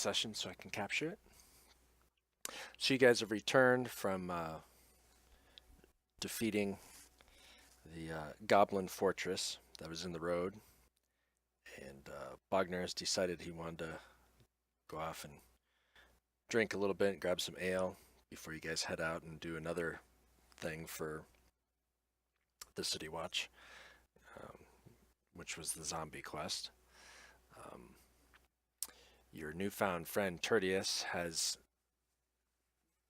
session so I can capture it. So you guys have returned from defeating the goblin fortress that was in the road, and Bogner has decided he wanted to go off and drink a little bit and grab some ale before you guys head out and do another thing for the City Watch, um, which was the zombie quest. Um, your newfound friend Tertius has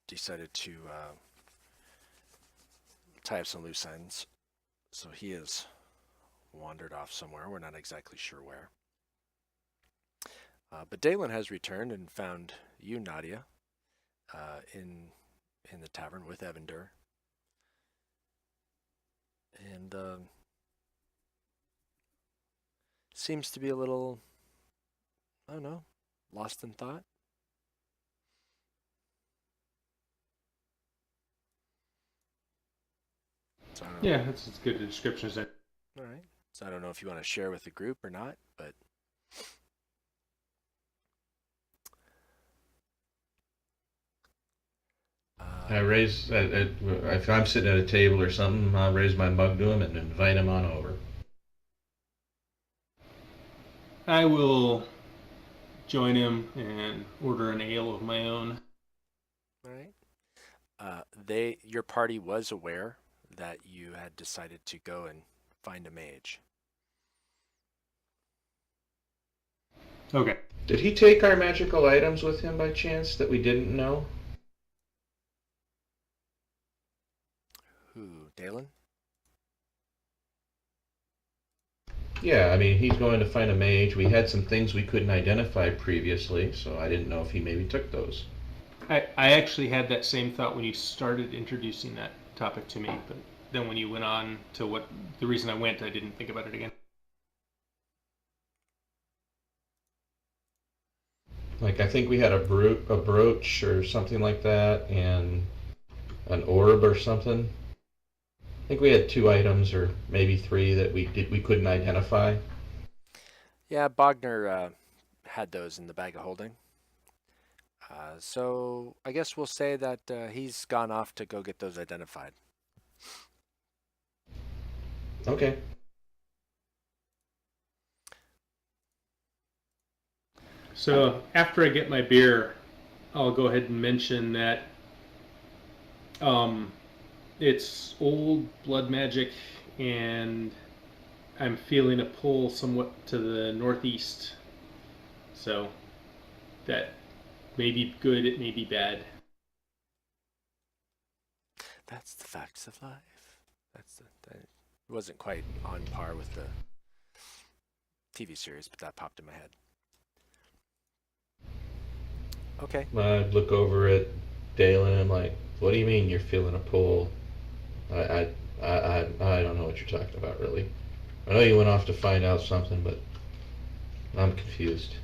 decided to tie up some loose ends, so he has wandered off somewhere. We're not exactly sure where. But Daelon has returned and found you, Nadia, in the tavern with Evander. And seems to be a little, I don't know, lost in thought. So yeah, that's as good a description as that. All right. So I don't know if you want to share with the group or not, but if I'm sitting at a table or something, I'll raise my mug to him and invite him on over. I will join him and order an ale of my own. all right. Your party was aware that you had decided to go and find a mage. Okay. Did he take our magical items with him by chance that we didn't know? Who, Daelon? Yeah, I mean, he's going to find a mage. We had some things we couldn't identify previously, so I didn't know if he maybe took those. I actually had that same thought when you started introducing that topic to me, but then when you went on to what the reason I went, I didn't think about it again. Like, I think we had a brooch or something like that, and an orb or something. I think we had 2 items or maybe 3 that we couldn't identify. Yeah, Bogner had those in the bag of holding. So I guess we'll say that he's gone off to go get those identified. Okay. So after I get my beer, I'll go ahead and mention that it's old blood magic, and I'm feeling a pull somewhat to the northeast. So that may be good, it may be bad. That's the facts of life. That wasn't quite on par with the TV series, but that popped in my head. Okay. I'd look over at Daelon and I'm like, what do you mean you're feeling a pull? I don't know what you're talking about, really. I know you went off to find out something, but I'm confused.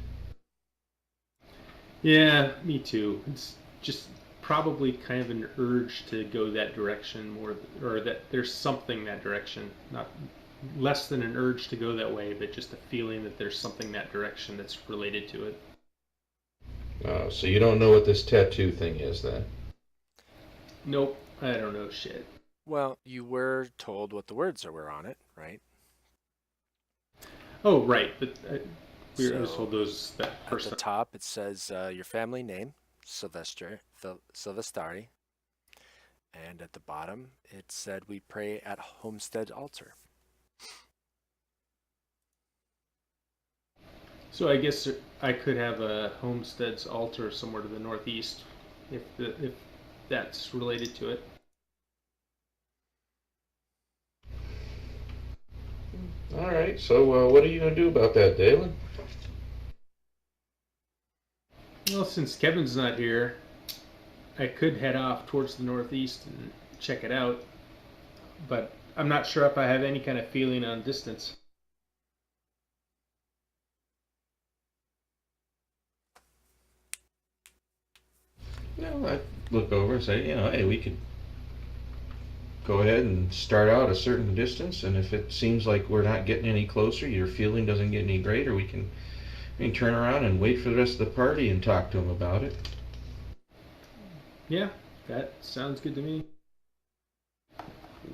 Yeah, me too. It's just probably kind of an urge to go that direction more, or that there's something that direction. Not less than an urge to go that way, but just a feeling that there's something that direction that's related to it. So you don't know what this tattoo thing is, then? Nope, I don't know shit. Well, you were told what the words were on it, right? Oh, right, but I was So told those that at first the time. top it says your family name, Silvestari, and at the bottom it said we pray at Homestead Altar. So I guess I could have a homestead's altar somewhere to the northeast, if that's related to it. All right, so what are you going to do about that, Daelon? Well, since Kevin's not here, I could head off towards the northeast and check it out, but I'm not sure if I have any kind of feeling on distance. No, I'd look over and say, hey, we could go ahead and start out a certain distance, and if it seems like we're not getting any closer, your feeling doesn't get any greater, we can I mean, turn around and wait for the rest of the party and talk to them about it. Yeah, that sounds good to me.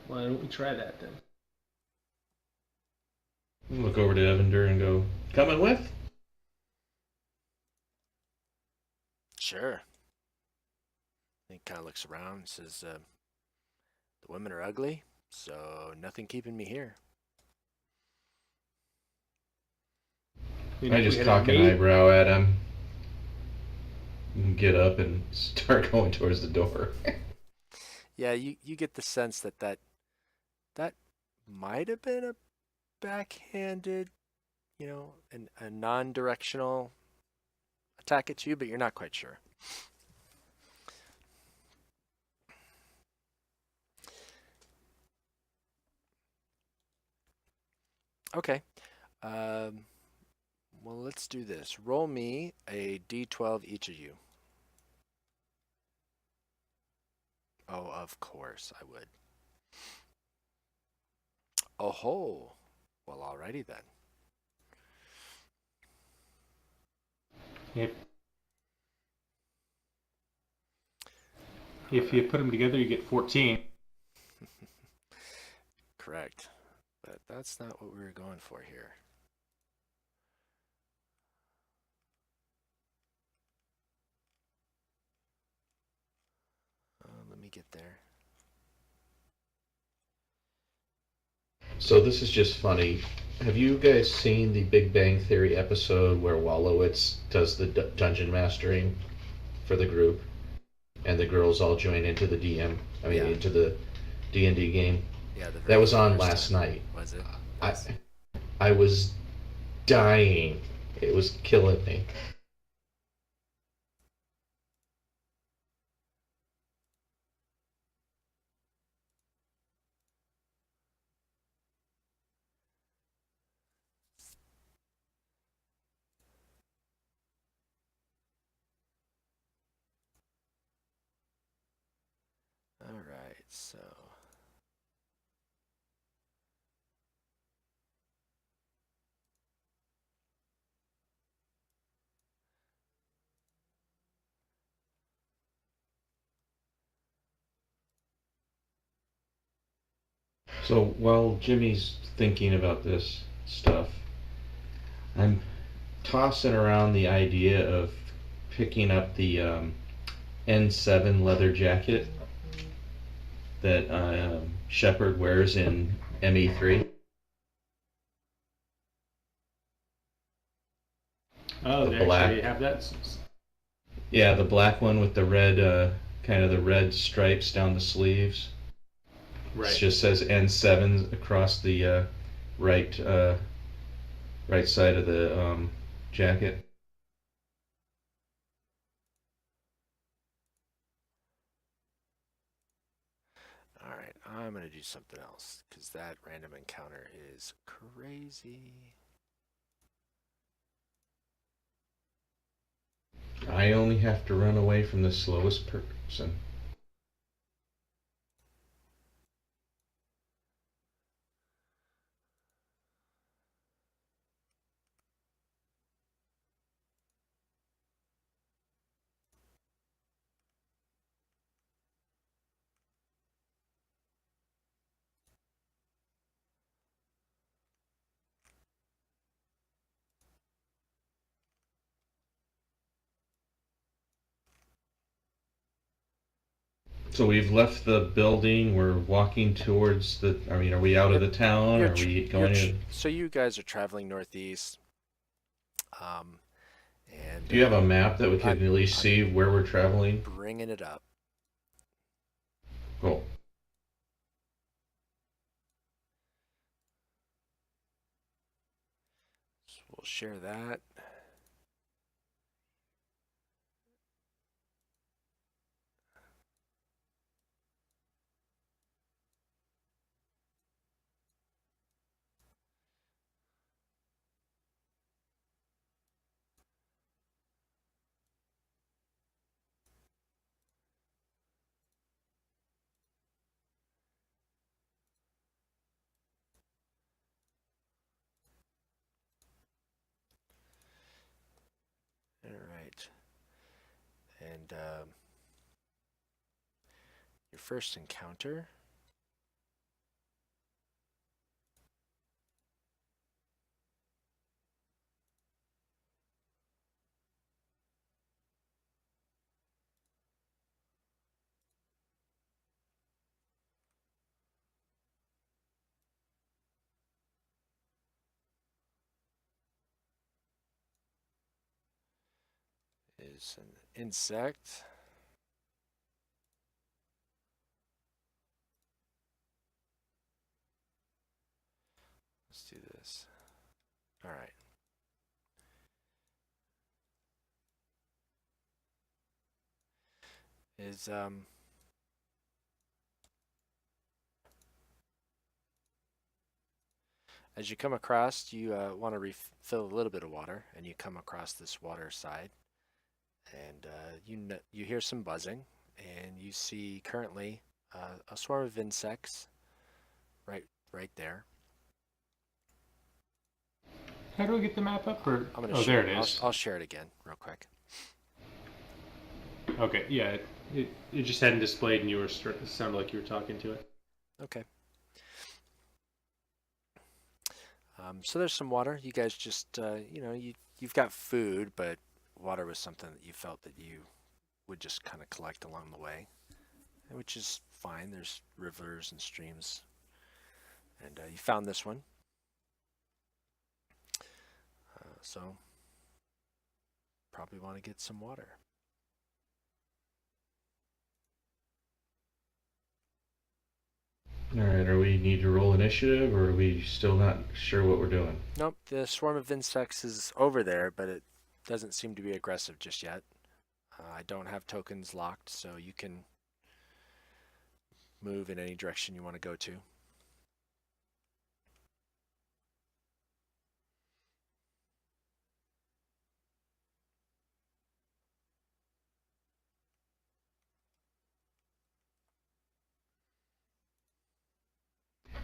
Why don't we try that then? Look over to Evander and go, coming with? Sure. He kind of looks around and says, the women are ugly, so nothing keeping me here. I If we just had a cock an maid, eyebrow at him, and get up and start going towards the door. Yeah, you get the sense that might have been a backhanded, a non-directional attack at you, but you're not quite sure. Okay. Um, well, let's do this. Roll me a d12 each of you. Oh, of course I would. Oh ho. Well, alrighty then. if if you put them together, you get 14. Correct. But that's not what we were going for here. Let me get there. So this is just funny. Have you guys seen the Big Bang Theory episode where Wolowitz does the dungeon mastering for the group, and the girls all join into the DM? I mean, Yeah. into the D&D game. Yeah, the That very was on first last time. night. Was it? I Nice. I was dying. It was killing me. All right, so So while Jimmy's thinking about this stuff, I'm tossing around the idea of picking up the N7 leather jacket that Shepard wears in ME3. Oh, The they actually black, have that. yeah, the black one with the red, kind of the red stripes down the sleeves. It Right. just says N7 across the right right side of the jacket. all right, I'm gonna do something else because that random encounter is crazy. I only have to run away from the slowest person. So we've left the building. We're walking towards the. I mean, are we out of Yep, the town? you're Are we you're going in? so you guys are traveling northeast, um, and Do you have a map that we can I'm at least I'm see where we're traveling? bringing it up. Cool. So we'll share that. your first encounter is an insect. Let's do this. All right. Is as you come across, you want to refill a little bit of water, and you come across this water side, and you hear some buzzing, and you see currently a swarm of insects right there. How do I get the map up? Or I'm gonna oh, there it is. I'll share it again real quick. Okay, yeah, it just hadn't displayed, and it sounded like you were talking to it. Okay. So there's some water. You guys just you've got food, but water was something that you felt that you would just kind of collect along the way, which is fine. There's rivers and streams, and you found this one. So probably want to get some water. All right, are we need to roll initiative, or are we still not sure what we're doing? Nope, the swarm of insects is over there, but it doesn't seem to be aggressive just yet. I don't have tokens locked, so you can move in any direction you want to go to.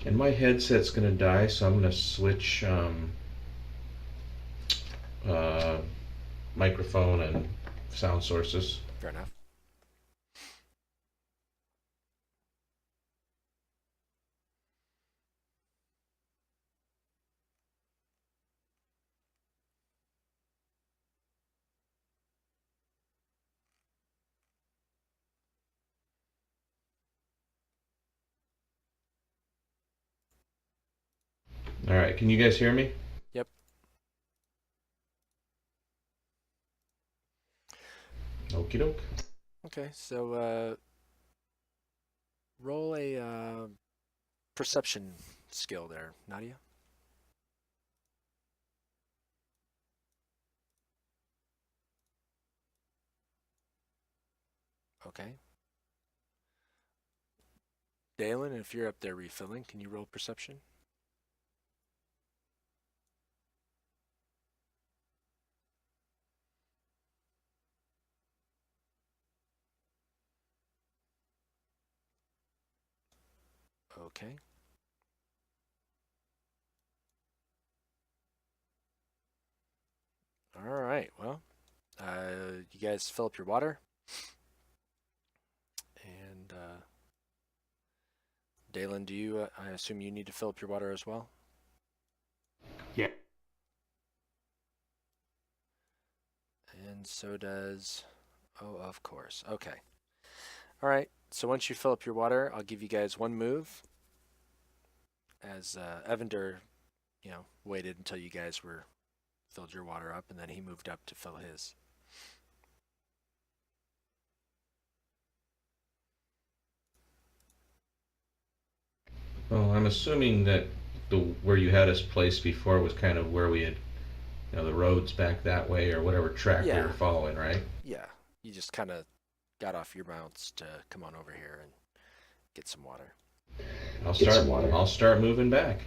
And my headset's gonna die, so I'm gonna switch uh, microphone and sound sources. Fair enough. All right, can you guys hear me? Yep. Okie doke. Okay, so roll a perception skill there, Nadia. Okay. Daelon, if you're up there refilling, can you roll perception? Okay. All right. Well, you guys fill up your water, and Daelon, do you? I assume you need to fill up your water as well. Yeah. And so does. Oh, of course. Okay. All right. So once you fill up your water, I'll give you guys one move. As Evander, waited until you guys were filled your water up, and then he moved up to fill his. Well, I'm assuming that where you had us placed before was kind of where we had, the roads back that way or whatever track we were following, right? Yeah. You just kind of got off your mounts to come on over here and get some water. I'll start moving back.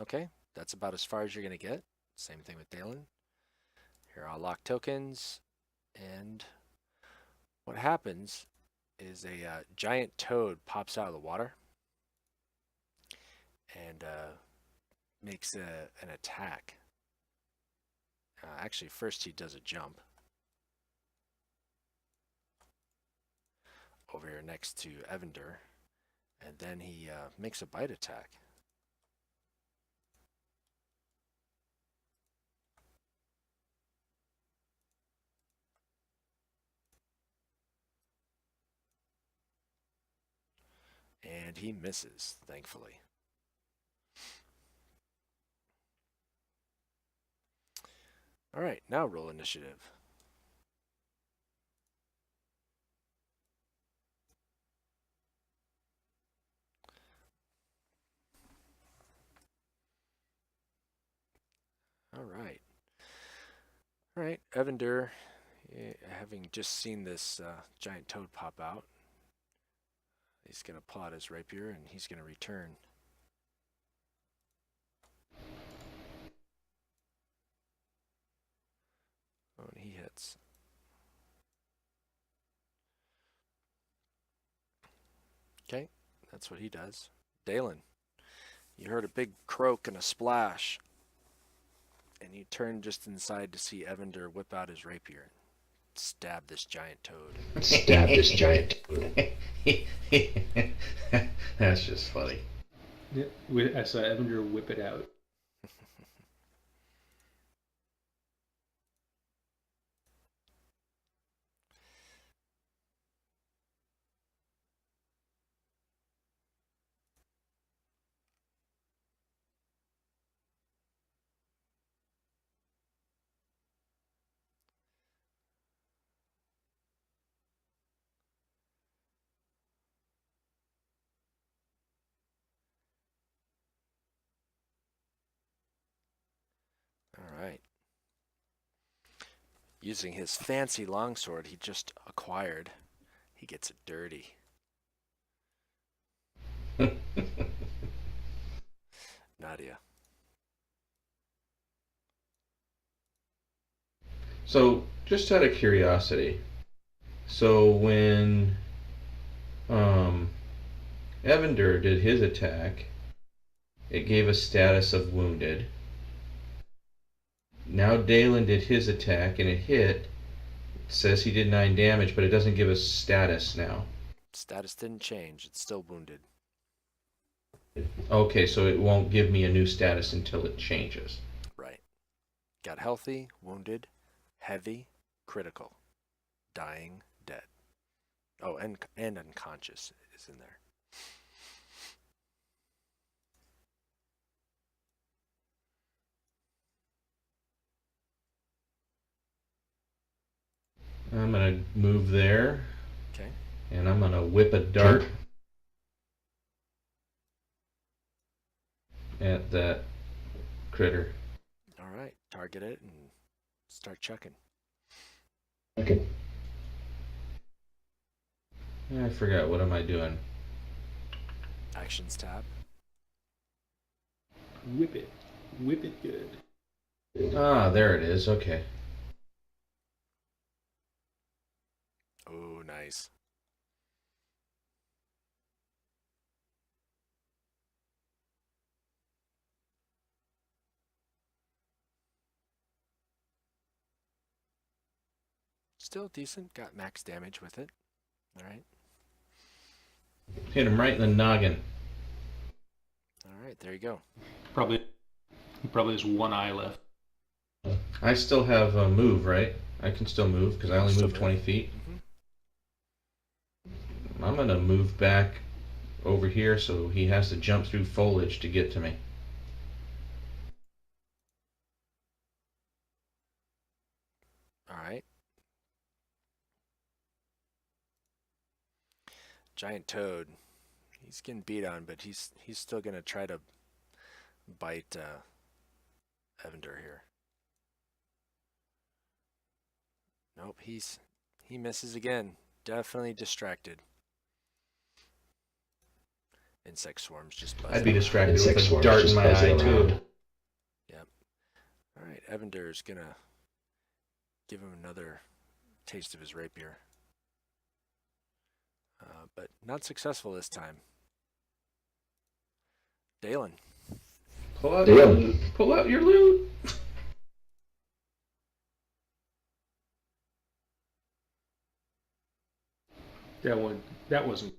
Okay, that's about as far as you're gonna get. Same thing with Daelon. Here, I'll lock tokens, and what happens is a giant toad pops out of the water and makes an attack. Actually, first he does a jump. over here next to Evander, and then he makes a bite attack. And he misses, thankfully. All right, now roll initiative. All right. All right, Evander, having just seen this giant toad pop out, he's going to pull out his rapier and he's going to return. Oh, and he hits. Okay, that's what he does. Daelon, you heard a big croak and a splash, and you turn just inside to see Evander whip out his rapier and stab this giant toad. Stab this giant toad. That's just funny. Yeah, I saw Evander whip it out. All right. Using his fancy longsword he just acquired, he gets it dirty. Nadia. So, just out of curiosity, so when Evander did his attack, it gave a status of wounded. Now Daelon did his attack and it hit. It says he did 9 damage, but it doesn't give us status now. Status didn't change. It's still wounded. Okay, so it won't give me a new status until it changes. Right. Got healthy, wounded, heavy, critical, dying, dead. Oh, and unconscious is in there. I'm going to move there. Okay. And I'm going to whip a dart at that critter. All right. Target it and start chucking. Okay. I forgot. What am I doing? Actions tab. Whip it. Whip it good. Ah, there it is. Okay. Oh, nice. Still decent. Got max damage with it. All right. Hit him right in the noggin. All right. There you go. He probably has one eye left. I still have a move, right? I can still move because I only move 20 feet. Mm-hmm. I'm going to move back over here so he has to jump through foliage to get to me. All right. Giant toad. He's getting beat on, but he's still gonna try to bite Evander here. Nope, he misses again. Definitely distracted. Insect swarms just buzzing. I'd be distracted Insect with a swarms dart in just my eye buzzing too. around. Yep. All right, Evander's gonna give him another taste of his rapier. But not successful this time. Daelon. Pull out your loot. Pull out your loot. That wasn't.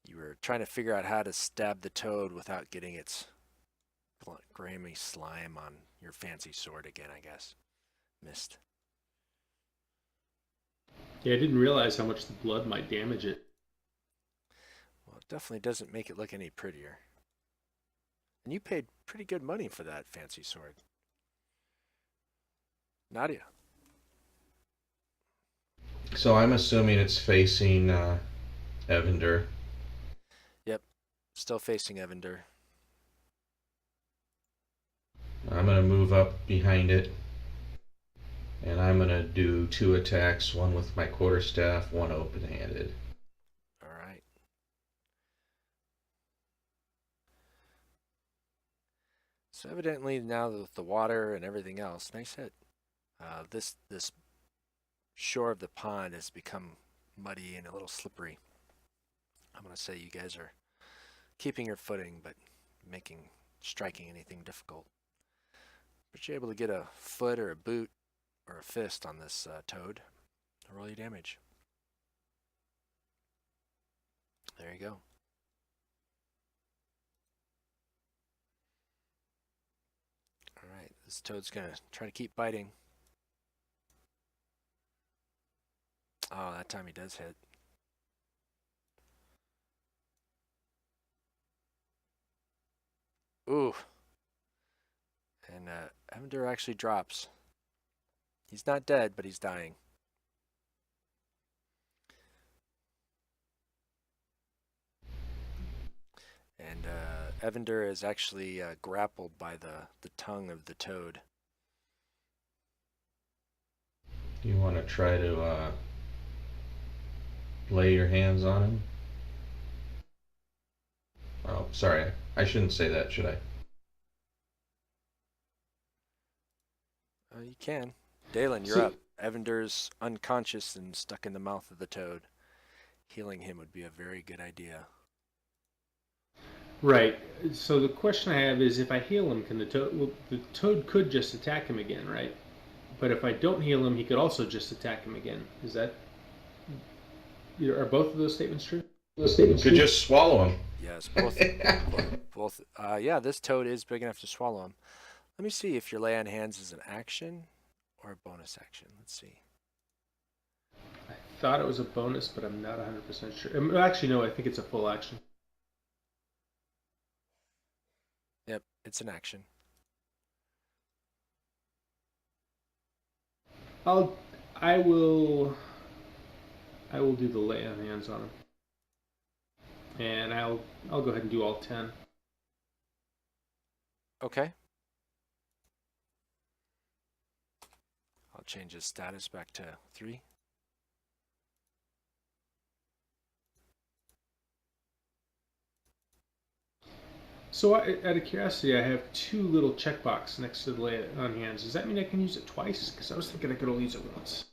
You were trying to figure out how to stab the toad without getting its grimy slime on your fancy sword again, I guess. Missed. Yeah, I didn't realize how much the blood might damage it. Well, it definitely doesn't make it look any prettier. And you paid pretty good money for that fancy sword. Nadia. So I'm assuming it's facing Evander. Yep. Still facing Evander. I'm gonna move up behind it, and I'm gonna do 2 attacks. One with my quarterstaff, one open-handed. All right. So evidently now with the water and everything else, nice hit. This shore of the pond has become muddy and a little slippery. I'm gonna say you guys are keeping your footing, but making striking anything difficult. But you're able to get a foot or a boot or a fist on this toad. Roll your damage. There you go. All right, this toad's gonna try to keep biting. Oh, that time he does hit. Ooh. And Evander actually drops. He's not dead, but he's dying. And Evander is actually grappled by the tongue of the toad. You want to try to lay your hands on him? Oh, sorry. I shouldn't say that, should I? You can. Daelon, you're So, up. Evander's unconscious and stuck in the mouth of the toad. Healing him would be a very good idea. right. So the question I have is, if I heal him, can the toad? Well, the toad could just attack him again, right? But if I don't heal him, he could also just attack him again. Is that? Are both of those statements true? You could just swallow him. Yes, both. Yeah, this toad is big enough to swallow him. Let me see if your lay on hands is an action or a bonus action. Let's see. I thought it was a bonus, but I'm not 100% sure. Actually, no. I think it's a full action. Yep, it's an action. I'll. I will. I will do the lay on hands on him, and I'll go ahead and do all 10. Okay. I'll change his status back to 3. So, out of curiosity, I have 2 little checkbox next to the lay on hands. Does that mean I can use it twice? Because I was thinking I could only use it once.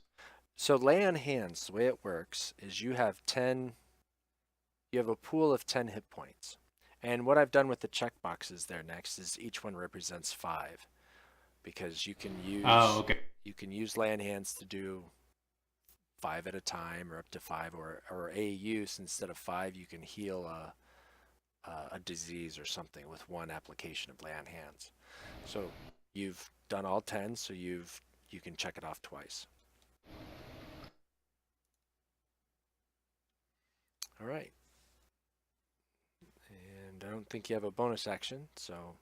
So lay on hands, the way it works is you have a pool of 10 hit points. And what I've done with the checkboxes there next is each one represents 5. Because Oh, okay. you can use lay on hands to do 5 at a time or up to 5, or a use instead of 5 you can heal a disease or something with one application of lay on hands. So you've done all 10, so you can check it off twice. All right. And I don't think you have a bonus action, so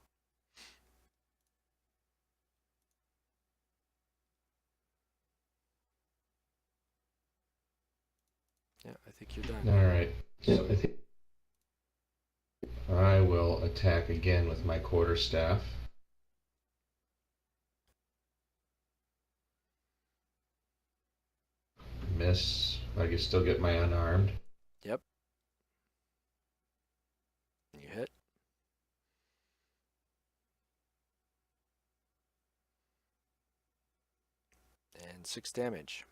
yeah, I think you're done. All right. So I will attack again with my quarterstaff. Miss. I can still get my unarmed. Yep. You hit. And 6 damage.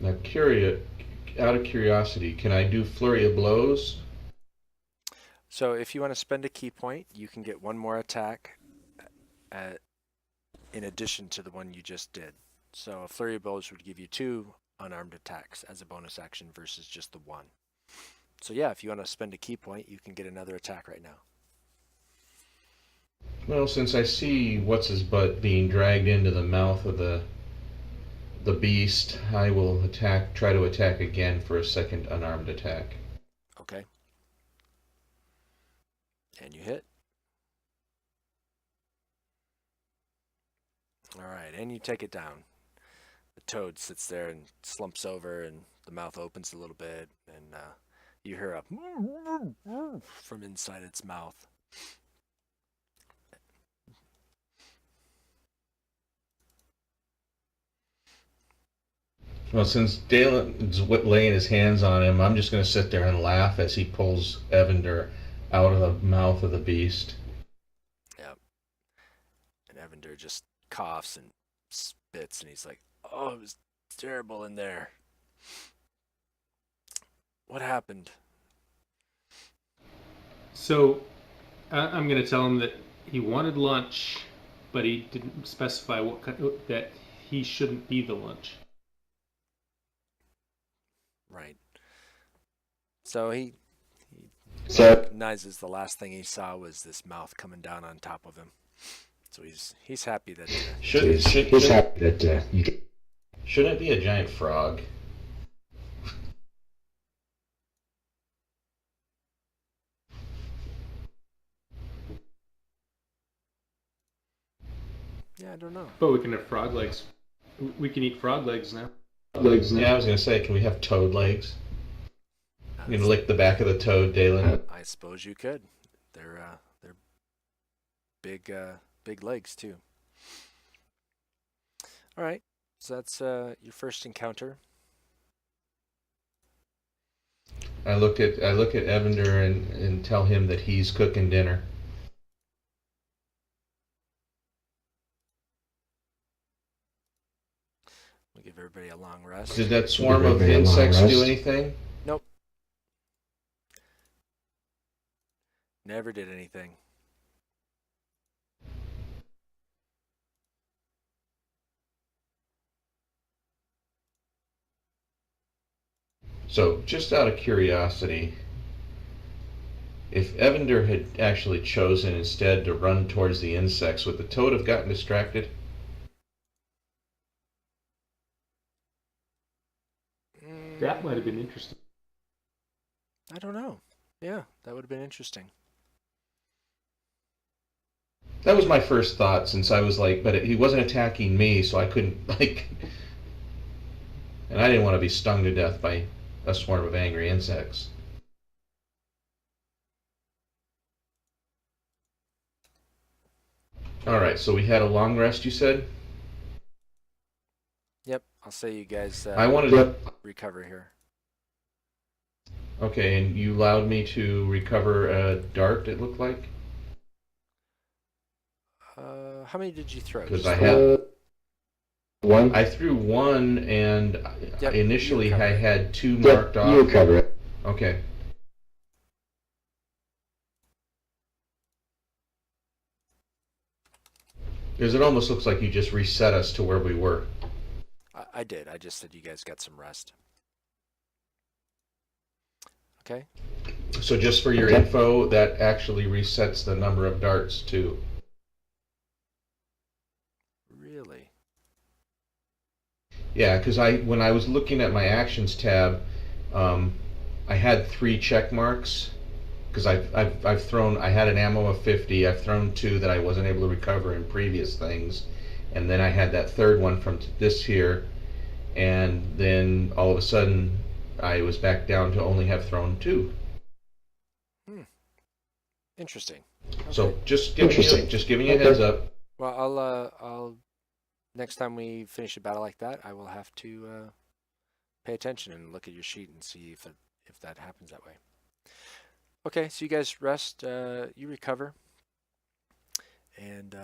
Now, out of curiosity, can I do flurry of blows? So if you want to spend a key point, you can get one more attack in addition to the one you just did. So a flurry of blows would give you 2 unarmed attacks as a bonus action versus just the 1. So yeah, if you want to spend a key point, you can get another attack right now. Well, since I see what's his butt being dragged into the mouth of the beast, I will try to attack again for a second unarmed attack. Okay. And you hit. All right, and you take it down. The toad sits there and slumps over, and the mouth opens a little bit, and you hear a from inside its mouth. Well, since Dalen's laying his hands on him, I'm just going to sit there and laugh as he pulls Evander out of the mouth of the beast. Yep. And Evander just coughs and spits, and he's like, "Oh, it was terrible in there. What happened?" So I'm going to tell him that he wanted lunch, but he didn't specify that he shouldn't be the lunch. Right. So he recognizes the last thing he saw was this mouth coming down on top of him. So he's happy that Shouldn't it be a giant frog? yeah, I don't know. But we can have frog legs. We can eat frog legs now. Yeah, I was going to say, can we have toad legs? You can lick the back of the toad, Daelon. I suppose you could. They're big legs too. All right. So that's your first encounter. I look at Evander and tell him that he's cooking dinner. We'll give everybody a long rest. Did that swarm of insects do anything? Nope. Never did anything. So, just out of curiosity, if Evander had actually chosen instead to run towards the insects, would the toad have gotten distracted? That might have been interesting. I don't know. Yeah, that would have been interesting. That was my first thought, since I was like, but he wasn't attacking me, so I couldn't, like... And I didn't want to be stung to death by a swarm of angry insects. Alright, so we had a long rest, you said? Yep, I'll say you guys I wanted to... recover here. Okay, and you allowed me to recover a dart, it looked like? How many did you throw? Because I had... One. I threw one, and Yep, initially I it. had two marked off. You cover it. Okay. Because it almost looks like you just reset us to where we were. I did. I just said you guys got some rest. Okay. So just for your info, that actually resets the number of darts too. Really? Yeah, because when I was looking at my actions tab, I had 3 check marks. Because I've thrown, I had an ammo of 50. I've thrown 2 that I wasn't able to recover in previous things, and then I had that third one from this here, and then all of a sudden I was back down to only have thrown 2. Interesting. So Okay. just giving you a heads up. Well, I'll next time we finish a battle like that, I will have to pay attention and look at your sheet and see if that happens that way. Okay, so you guys rest, you recover, and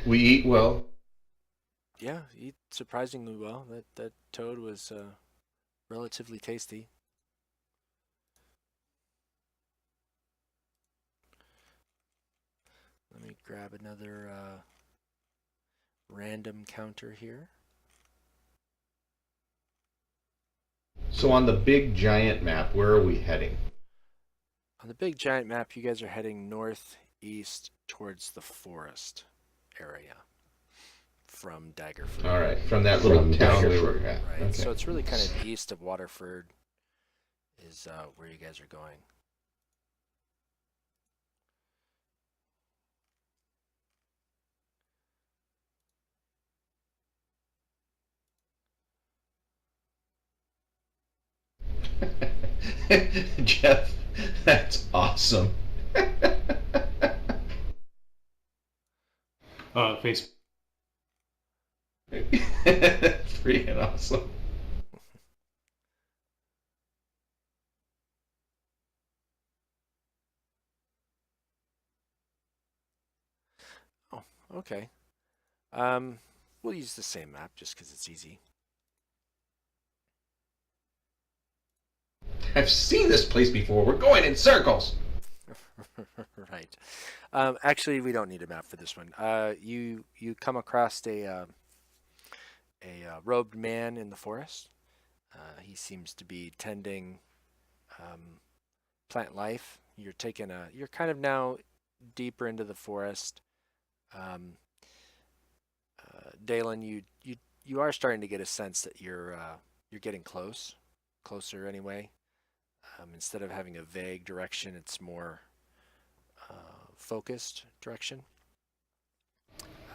We eat well. yeah, you eat surprisingly well. That toad was relatively tasty. Let me grab another random counter here. So on the big giant map, where are we heading? On the big giant map, you guys are heading northeast towards the forest area from Daggerford. All right, from that little town we were at. Right, Okay. so it's really kind of east of Waterford is where you guys are going. Jeff, that's awesome. Face. Freaking awesome. Oh, okay. We'll use the same map just because it's easy. I've seen this place before. We're going in circles. Right. Actually, we don't need a map for this one. You come across a robed man in the forest. He seems to be tending plant life. You're kind of now deeper into the forest. Daelon, you are starting to get a sense that you're getting closer anyway. Instead of having a vague direction, it's more focused direction.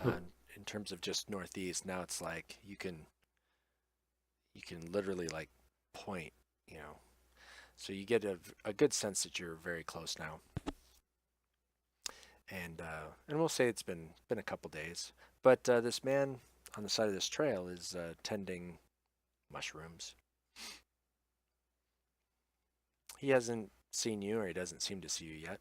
In terms of just northeast, now it's like you can literally like point, so you get a good sense that you're very close now. And we'll say it's been a couple days, but this man on the side of this trail is tending mushrooms. He hasn't seen you, or he doesn't seem to see you yet.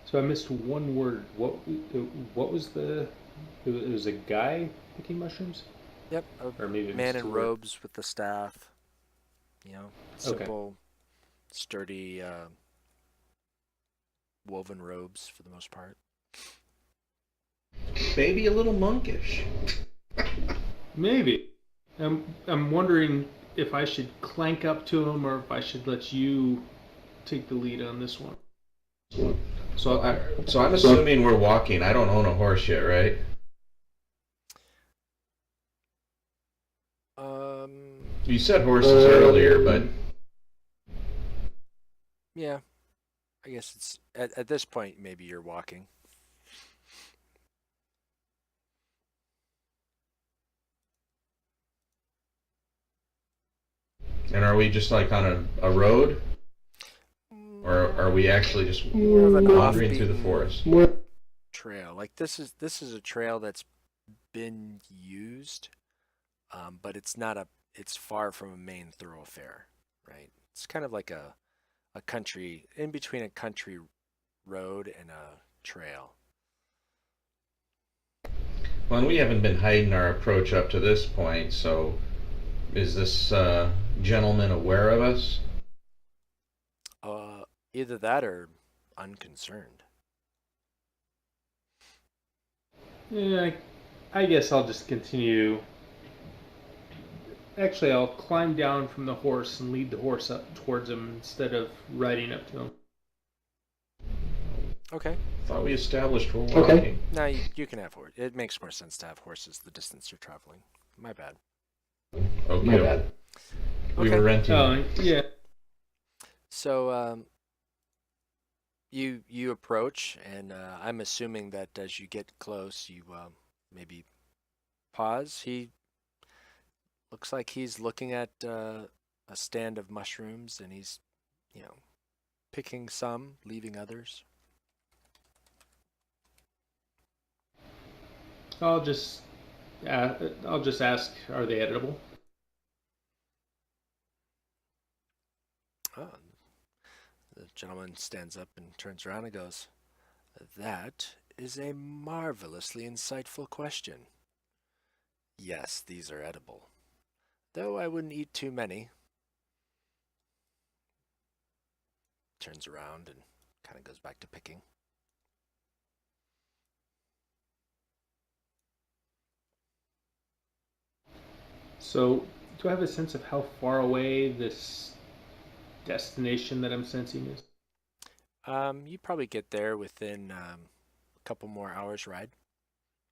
So I missed one word. What was the? It was a guy picking mushrooms, Yep, or maybe a man it's in robes with the staff. Simple, sturdy, woven robes for the most part. Maybe a little monkish. Maybe. I'm wondering if I should clank up to him or if I should let you take the lead on this one. So I'm assuming we're walking. I don't own a horse yet, right? You said horses earlier, but Yeah, I guess it's at this point maybe you're walking. and are we just like on a road, or are we actually just More of an wandering through the off-beaten forest? trail? Like this is a trail that's been used, but it's far from a main thoroughfare, right? It's kind of like a country, in between a country road and a trail. Well, and we haven't been hiding our approach up to this point, so is this gentleman aware of us? Either that or unconcerned. Yeah, I guess I'll just continue. Actually, I'll climb down from the horse and lead the horse up towards him instead of riding up to him. Okay. Thought we established we're walking. Now you can have horse. It makes more sense to have horses the distance you're traveling. My bad. Okay. My bad. We Okay. were renting. Oh, yeah. So you approach, and I'm assuming that as you get close, you maybe pause. He looks like he's looking at a stand of mushrooms, and he's, picking some, leaving others. I'll just ask, are they editable? Oh, the gentleman stands up and turns around and goes, "That is a marvelously insightful question. Yes, these are edible." though I wouldn't eat too many. Turns around and kind of goes back to picking. So, do I have a sense of how far away this destination that I'm sensing is? You probably get there within a couple more hours ride.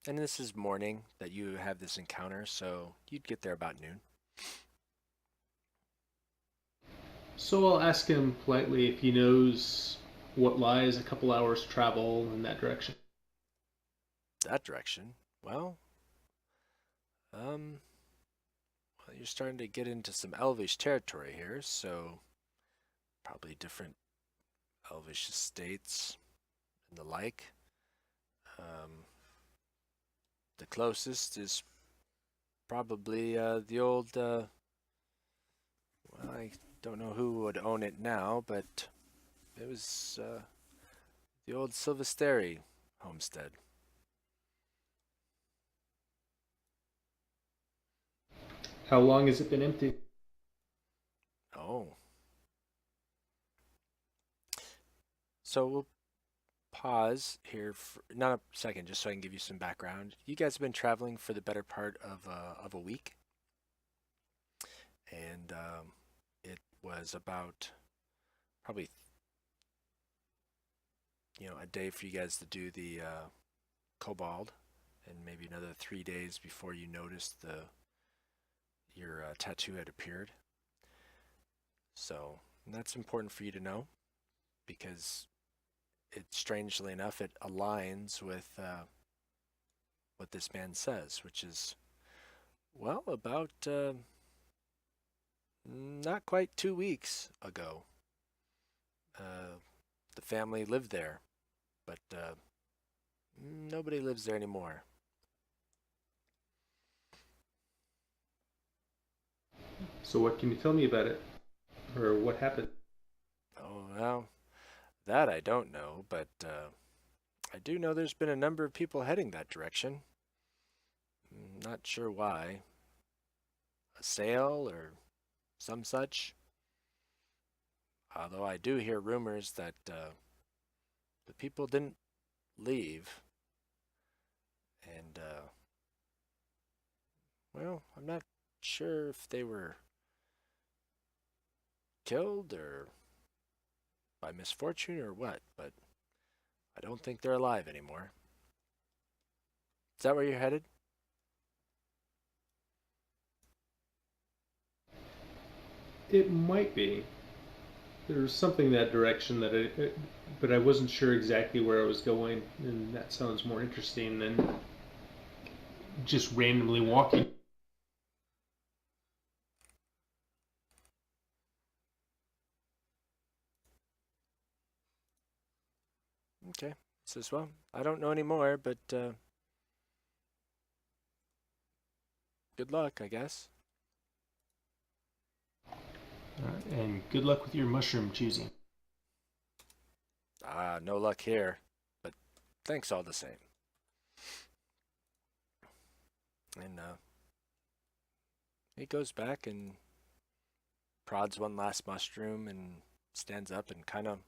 And this is morning that you have this encounter, so you'd get there about noon. So I'll ask him politely if he knows what lies a couple hours travel in that direction. That direction. Um, well, you're starting to get into some Elvish territory here, so probably different Elvish estates and the like. The closest is probably the old. Well, I don't know who would own it now, but it was the old Silvesteri homestead. How long has it been empty? Oh. So we'll pause here for not a second, just so I can give you some background. You guys have been traveling for the better part of a week, and it was about probably a day for you guys to do the kobold, and maybe another 3 days before you noticed your tattoo had appeared. So that's important for you to know because strangely enough, it aligns with what this man says, which is, well, about not quite 2 weeks ago. The family lived there, but nobody lives there anymore. So what can you tell me about it? Or what happened? Oh, well, that I don't know, but I do know there's been a number of people heading that direction. Not sure why. A sale or some such. Although I do hear rumors that the people didn't leave. And, well, I'm not sure if they were killed or by misfortune or what, but I don't think they're alive anymore. Is that where you're headed? It might be. There's something that direction but I wasn't sure exactly where I was going, and that sounds more interesting than just randomly walking. Okay. Says, well, I don't know anymore, but good luck, I guess. And good luck with your mushroom choosing. No luck here, but thanks all the same. And he goes back and prods one last mushroom and stands up and kind of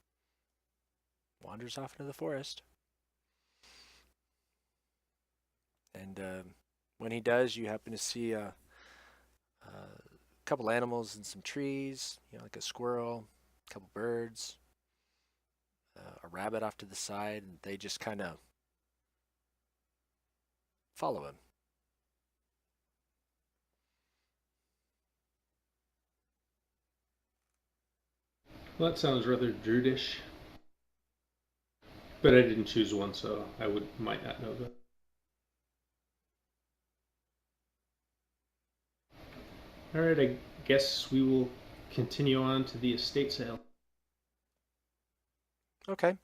wanders off into the forest. And when he does, you happen to see a couple animals and some trees, like a squirrel, a couple birds, a rabbit off to the side, and they just kind of follow him. Well, that sounds rather druidish. But I didn't choose one, so I might not know that. All right, I guess we will continue on to the estate sale. Okay.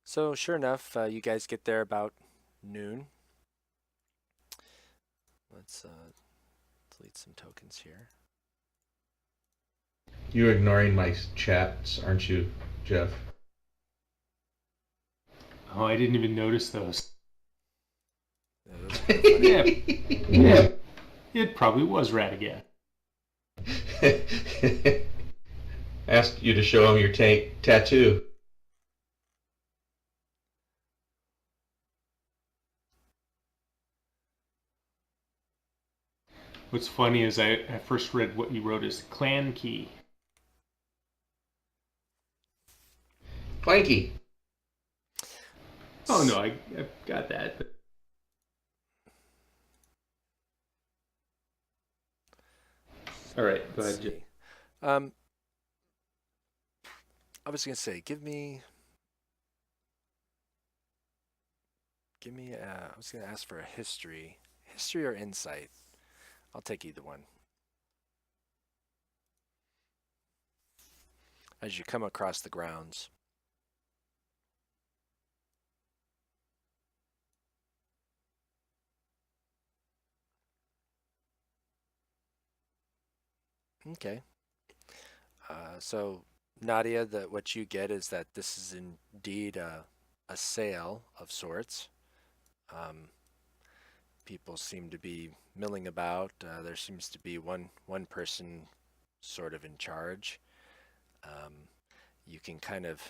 So sure enough, you guys get there about noon. Let's delete some tokens here. You're ignoring my chats, aren't you, Jeff? Oh, I didn't even notice those. Yeah, Yeah, it probably was Radigat. Ask you to show him your tattoo. What's funny is I first read what you wrote as clan key. Clanky. Oh no, I got that. But all right, go Let's ahead, Jim. see. Um, I was gonna say, give me. I was gonna ask for a history or insight. I'll take either one. As you come across the grounds. Okay. So Nadia, that what you get is that this is indeed a sale of sorts. Um, People seem to be milling about. There seems to be one person sort of in charge. Um, you can kind of,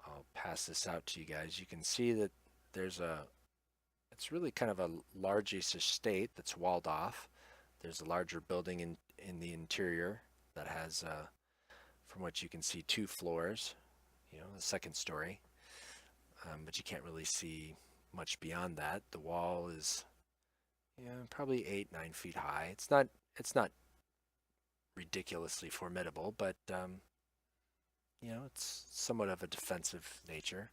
I'll pass this out to you guys. You can see that there's it's really kind of a largish estate that's walled off. There's a larger building in the interior that has, from what you can see, 2 floors. The second story, but you can't really see much beyond that. The wall is, probably 8, 9 feet high. It's not ridiculously formidable, but it's somewhat of a defensive nature,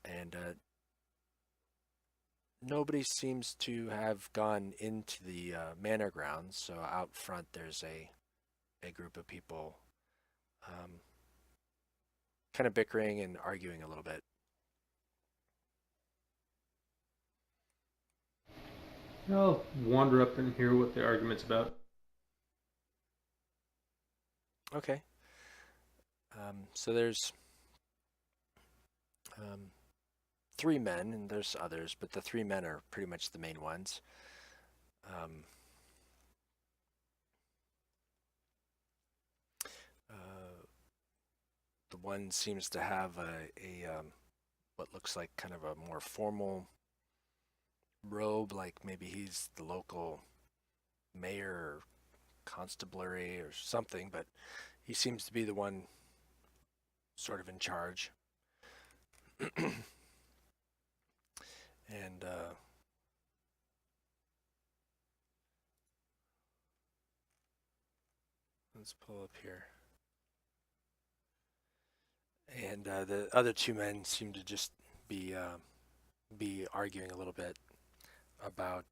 and nobody seems to have gone into the manor grounds. So out front, there's a group of people, um, kind of bickering and arguing a little bit. I'll wander up and hear what the argument's about. Okay. So there's um, 3 men, and there's others, but the 3 men are pretty much the main ones. Um, uh, the one seems to have what looks like kind of a more formal robe, like maybe he's the local mayor or constabulary or something, but he seems to be the one sort of in charge. And let's pull up here. And the other 2 men seem to just be be arguing a little bit about.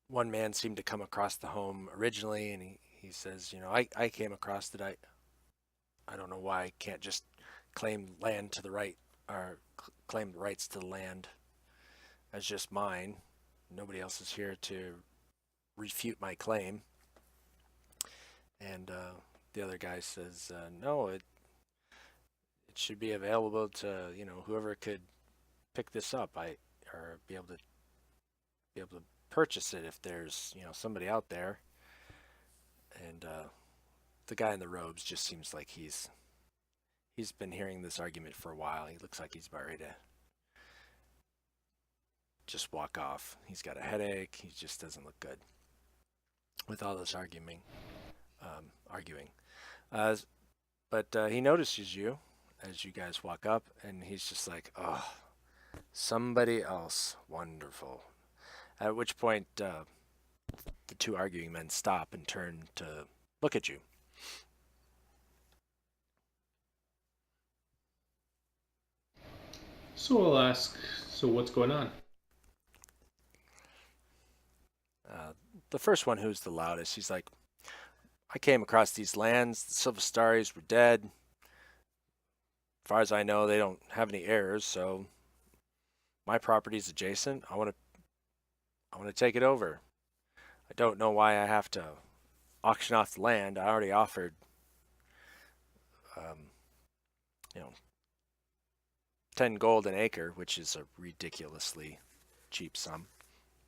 One man seemed to come across the home originally, and he says, I came across it. I don't know why I can't just claim land to the right, or claim the rights to the land as just mine. Nobody else is here to refute my claim. And the other guy says, no, it should be available to whoever could pick this up. Or be able to purchase it if there's somebody out there. And the guy in the robes just seems like he's been hearing this argument for a while. He looks like he's about ready to just walk off. He's got a headache. He just doesn't look good with all this arguing. Uh, but he notices you as you guys walk up, and he's just like, "Oh, somebody else, wonderful." At which point, the 2 arguing men stop and turn to look at you. So I'll ask, so what's going on? Uh, the first one, who's the loudest, he's like, I came across these lands. The Silverstaries were dead. As far as I know, they don't have any heirs, so my property's adjacent. I want to take it over. I don't know why I have to auction off the land. I already offered, um, you know, 10 gold an acre, which is a ridiculously cheap sum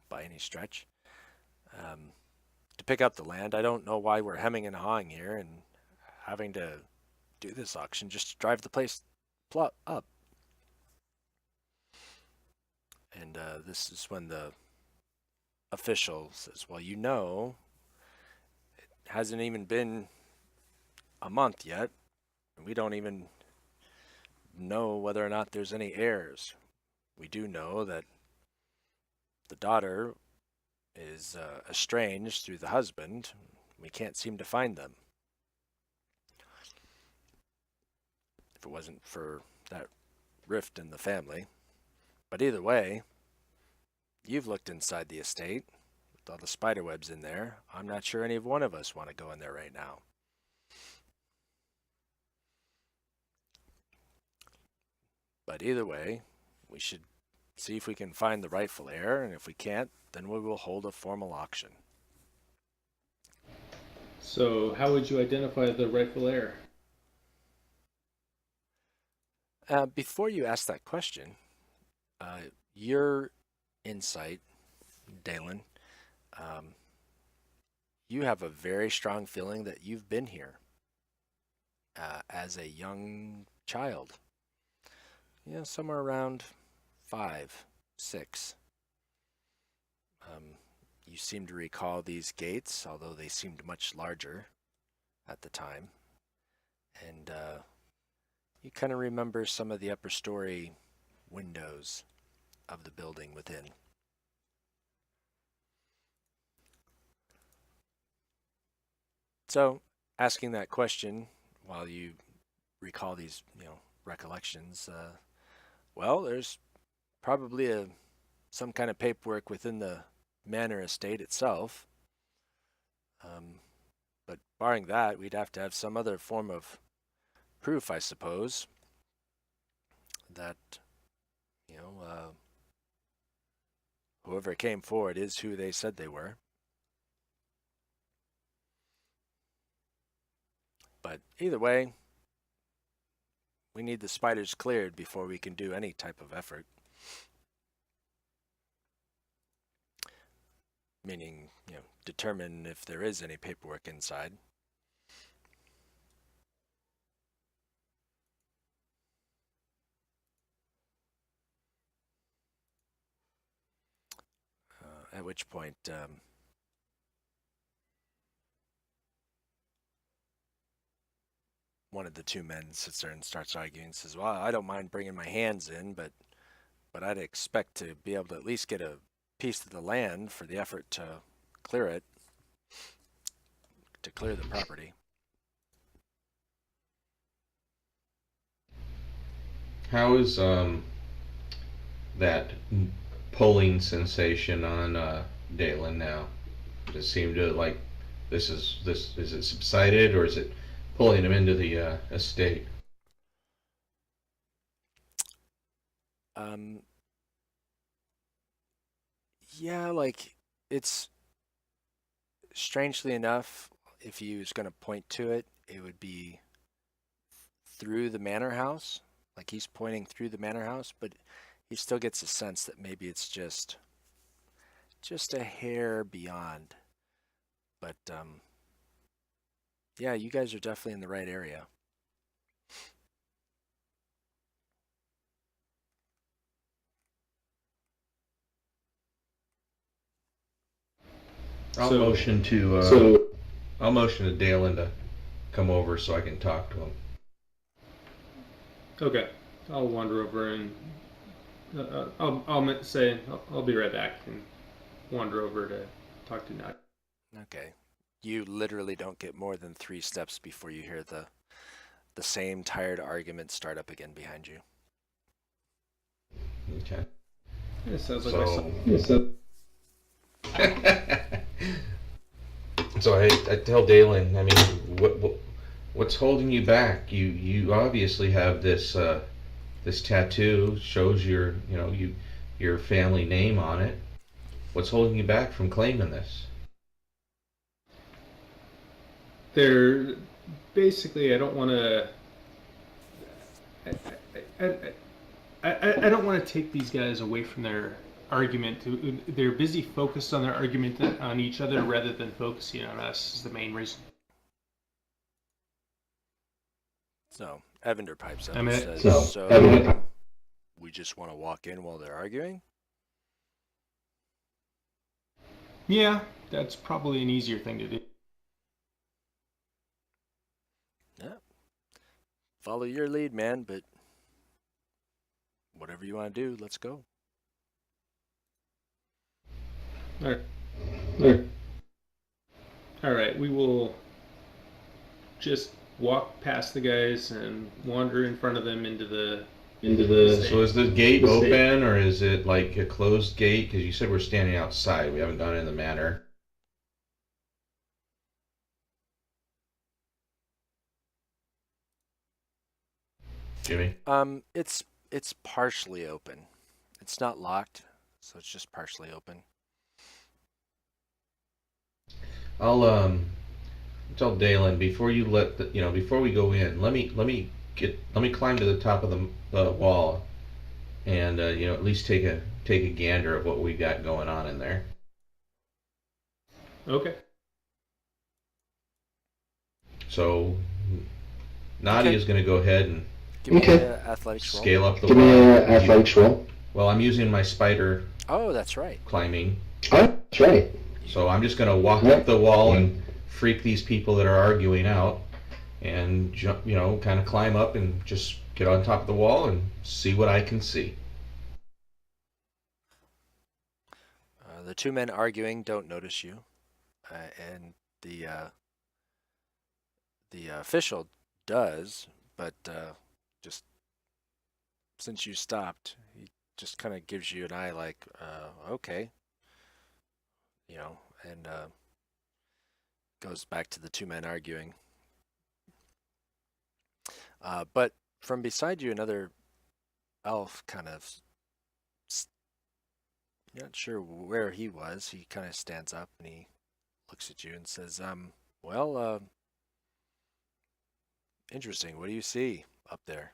by any stretch. to pick up the land. I don't know why we're hemming and hawing here and having to do this auction just to drive the place up. And this is when the official says, well, it hasn't even been a month yet, and we don't even know whether or not there's any heirs. We do know that the daughter is estranged through the husband. We can't seem to find them. If it wasn't for that rift in the family. But either way, you've looked inside the estate with all the spider webs in there. I'm not sure any one of us want to go in there right now. But either way, we should see if we can find the rightful heir, and if we can't, then we will hold a formal auction. So, how would you identify the rightful heir? Before you ask that question, your insight, Daelon, you have a very strong feeling that you've been here as a young child. Somewhere around 5, 6. You seem to recall these gates, although they seemed much larger at the time. And you kind of remember some of the upper story windows of the building within. So, asking that question while you recall these, recollections, well, there's probably some kind of paperwork within the manor estate itself. But barring that, we'd have to have some other form of proof, I suppose, that, whoever came forward is who they said they were. But either way, we need the spiders cleared before we can do any type of effort. Meaning, determine if there is any paperwork inside. At which point, one of the two men sits there and starts arguing and says, well, I don't mind bringing my hands in, but I'd expect to be able to at least get a piece of the land for the effort to clear it, to clear the property. How is that pulling sensation on Daelon now? Does it seem to like is it subsided, or is it pulling him into the estate? Yeah, like it's strangely enough, if you was going to point to it, it would be through the manor house. Like he's pointing through the manor house, but he still gets a sense that maybe it's just a hair beyond. But yeah, you guys are definitely in the right area. I'll So- motion to I'll motion to Daelon to come over so I can talk to him. Okay, I'll wander over and I'll say I'll be right back and wander over to talk to Nat. Okay. You literally don't get more than 3 steps before you hear the same tired argument start up again behind you. Okay. It sounds like So, so I tell Daelon, I mean, what's holding you back? You obviously have this this tattoo, shows your family name on it. What's holding you back from claiming this? they're basically I don't want to. I don't want to take these guys away from their argument. They're busy focused on their argument on each other rather than focusing on us is the main reason. So Evander pipes up I and mean, says, So, "So we just want to walk in while they're arguing?" yeah, that's probably an easier thing to do. Yeah. Follow your lead, man, but whatever you want to do, let's go. All right. All right. All right, we will just walk past the guys and wander in front of them into the So is the gate open, or is it like a closed gate? Because you said we're standing outside. We haven't done it in the manor. Jimmy? It's partially open. It's not locked, so it's just partially open. I'll tell Daelon before you before we go in, let me climb to the top of the wall and at least take a gander of what we got going on in there. Okay. So Nadia's going to go ahead and Give me an athletics roll. scale up the Give me wall. an athletics roll. Well, I'm using my spider Oh, that's right. climbing. Oh, that's right. So I'm just going to walk up the wall and freak these people that are arguing out and jump, kind of climb up and just get on top of the wall and see what I can see. The two men arguing don't notice you, and the official does, but just since you stopped, he just kind of gives you an eye like, okay, and goes back to the two men arguing. But from beside you, another elf kind of, not sure where he was. He kind of stands up and he looks at you and says, well, interesting. What do you see up there?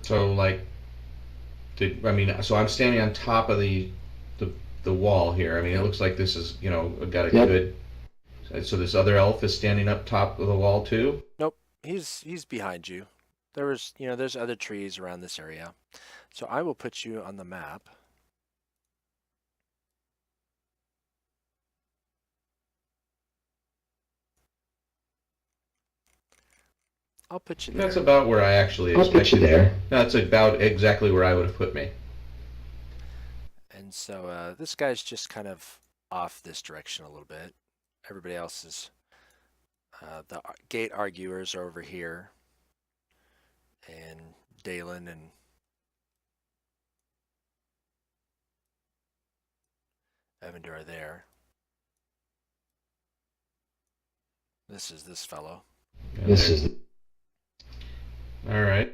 So so I'm standing on top of the wall here. I mean, it looks like this is, got a good. So this other elf is standing up top of the wall too? Nope, he's behind you. There's other trees around this area. So I will put you on the map. I'll put you there. That's about where I actually expected. I'll put you there. That's about exactly where I would have put me. And so this guy's just kind of off this direction a little bit. Everybody else is, the gate arguers are over here. And Daelon and Evander are there. This is this fellow. This is All right.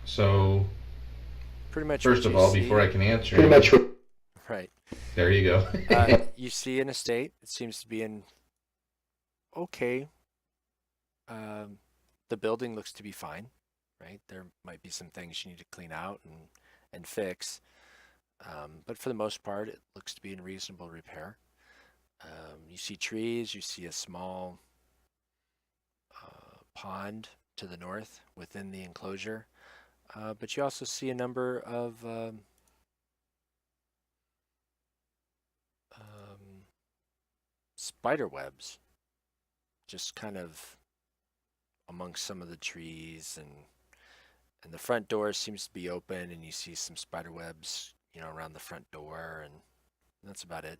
So pretty much. First of all, before I can answer, pretty much. Right. There you go. You see an estate. It seems to be in okay. The building looks to be fine, right? There might be some things you need to clean out and fix, but for the most part, it looks to be in reasonable repair. You see trees. You see a small pond to the north within the enclosure, but you also see a number of spider webs just kind of amongst some of the trees, and the front door seems to be open, and you see some spider webs around the front door, and that's about it.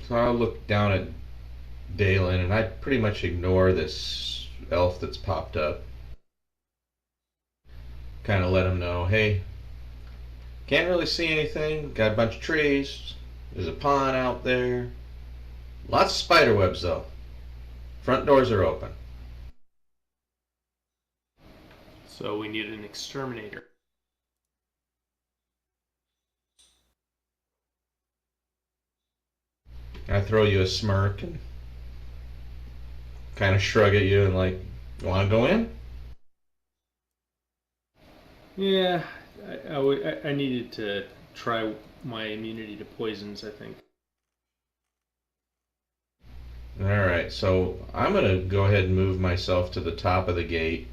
So I'll look down at Daelon, and I pretty much ignore this elf that's popped up. Kind of let him know, hey, can't really see anything. Got a bunch of trees. There's a pond out there. Lots of spider webs, though. Front doors are open. So we need an exterminator. I throw you a smirk and kind of shrug at you and like, want to go in? Yeah, I needed to try my immunity to poisons, I think. All right, so I'm gonna go ahead and move myself to the top of the gate.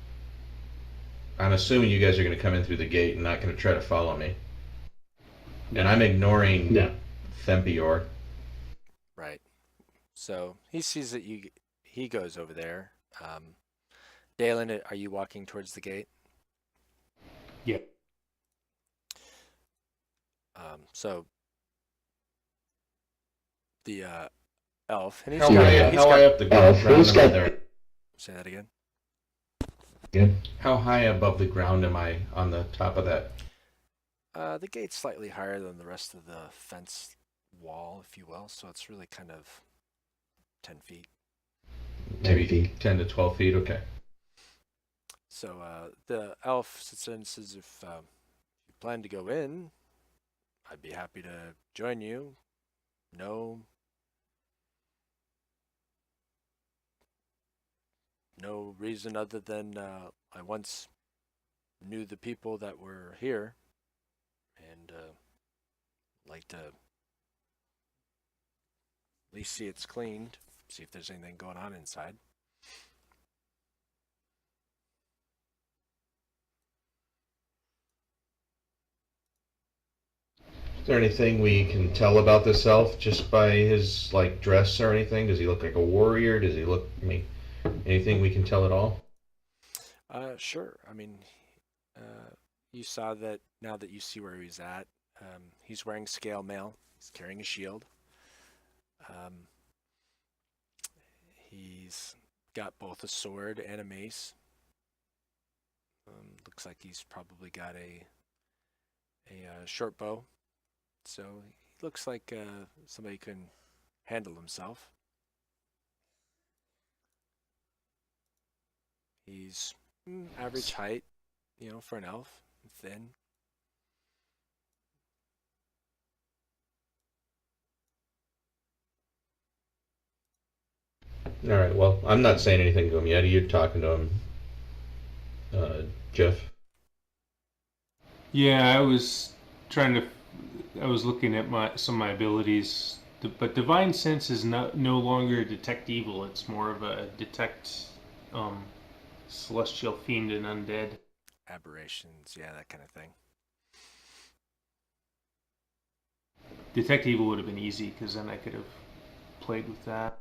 I'm assuming you guys are gonna come in through the gate and not gonna try to follow me. And I'm ignoring No. Thempior. Right. So he sees that he goes over there. Daelon, are you walking towards the gate? Yeah. So the elf, and How high up the ground who's am I got- there? say that again. Good. How high above the ground am I on the top of that? The gate's slightly higher than the rest of the fence wall, if you will, so it's really kind of 10 feet. Maybe 10 to 12 feet, okay. So the elf sits there and says, if you plan to go in, I'd be happy to join you. No reason other than I once knew the people that were here, and like to at least see it's cleaned, see if there's anything going on inside. Is there anything we can tell about this elf just by his like dress or anything? Does he look like a warrior? Does he look, I mean, anything we can tell at all? Sure. I mean, you saw that now that you see where he's at. He's wearing scale mail. He's carrying a shield. He's got both a sword and a mace. Looks like he's probably got a short bow. So he looks like somebody who can handle himself. He's average height, for an elf, thin. All right, well, I'm not saying anything to him yet. You're talking to him, Jeff. Yeah, I was looking at some of my abilities, but divine sense is no longer detect evil. It's more of a detect celestial fiend and undead. Aberrations, yeah, that kind of thing. Detect evil would have been easy because then I could have played with that.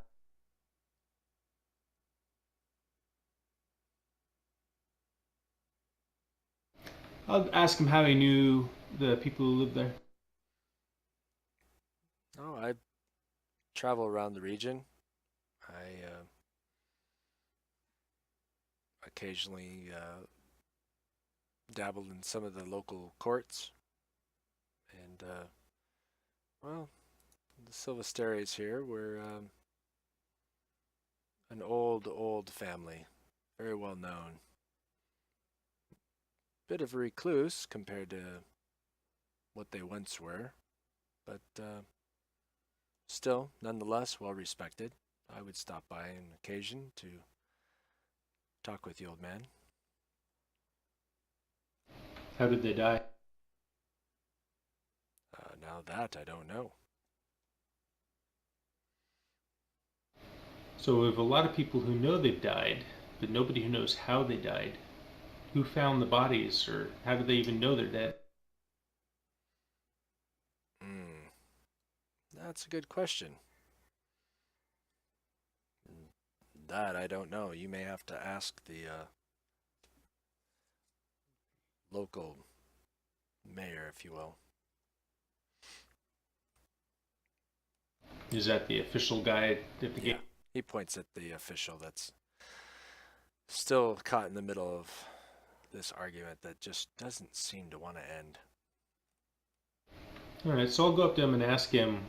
I'll ask him how he knew the people who lived there. Oh, I travel around the region. I occasionally dabbled in some of the local courts. And, well, the Silvesteres here were an old family, very well known. Bit of a recluse compared to what they once were, but still, nonetheless, well respected. I would stop by on occasion to talk with the old man. How did they die? Now that I don't know. So we have a lot of people who know they've died, but nobody who knows how they died. Who found the bodies, or how do they even know they're dead? That's a good question. That I don't know. You may have to ask the local mayor, if you will. Is that the official guy at the gate? He points at the official that's still caught in the middle of this argument that just doesn't seem to want to end. All right, so I'll go up to him and ask him,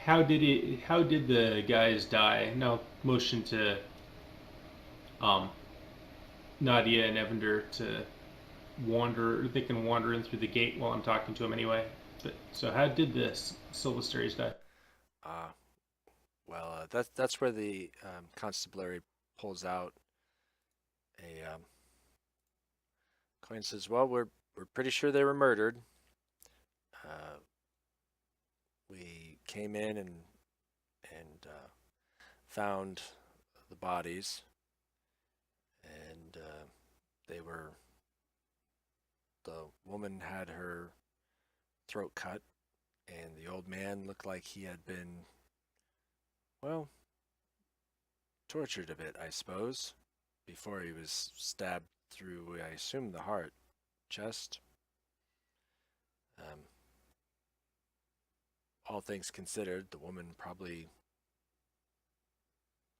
how did the guys die? And I'll motion to Nadia and Evander to wander. They can wander in through the gate while I'm talking to him anyway. But so how did the Silvesteres die? Well, that's where the constabulary pulls out a coin and says, "Well, we're pretty sure they were murdered. Uh, we came in and found the bodies, and they were the woman had her throat cut, and the old man looked like he had been, well, tortured a bit, I suppose, before he was stabbed through, I assume, the heart, chest. Um, all things considered, the woman probably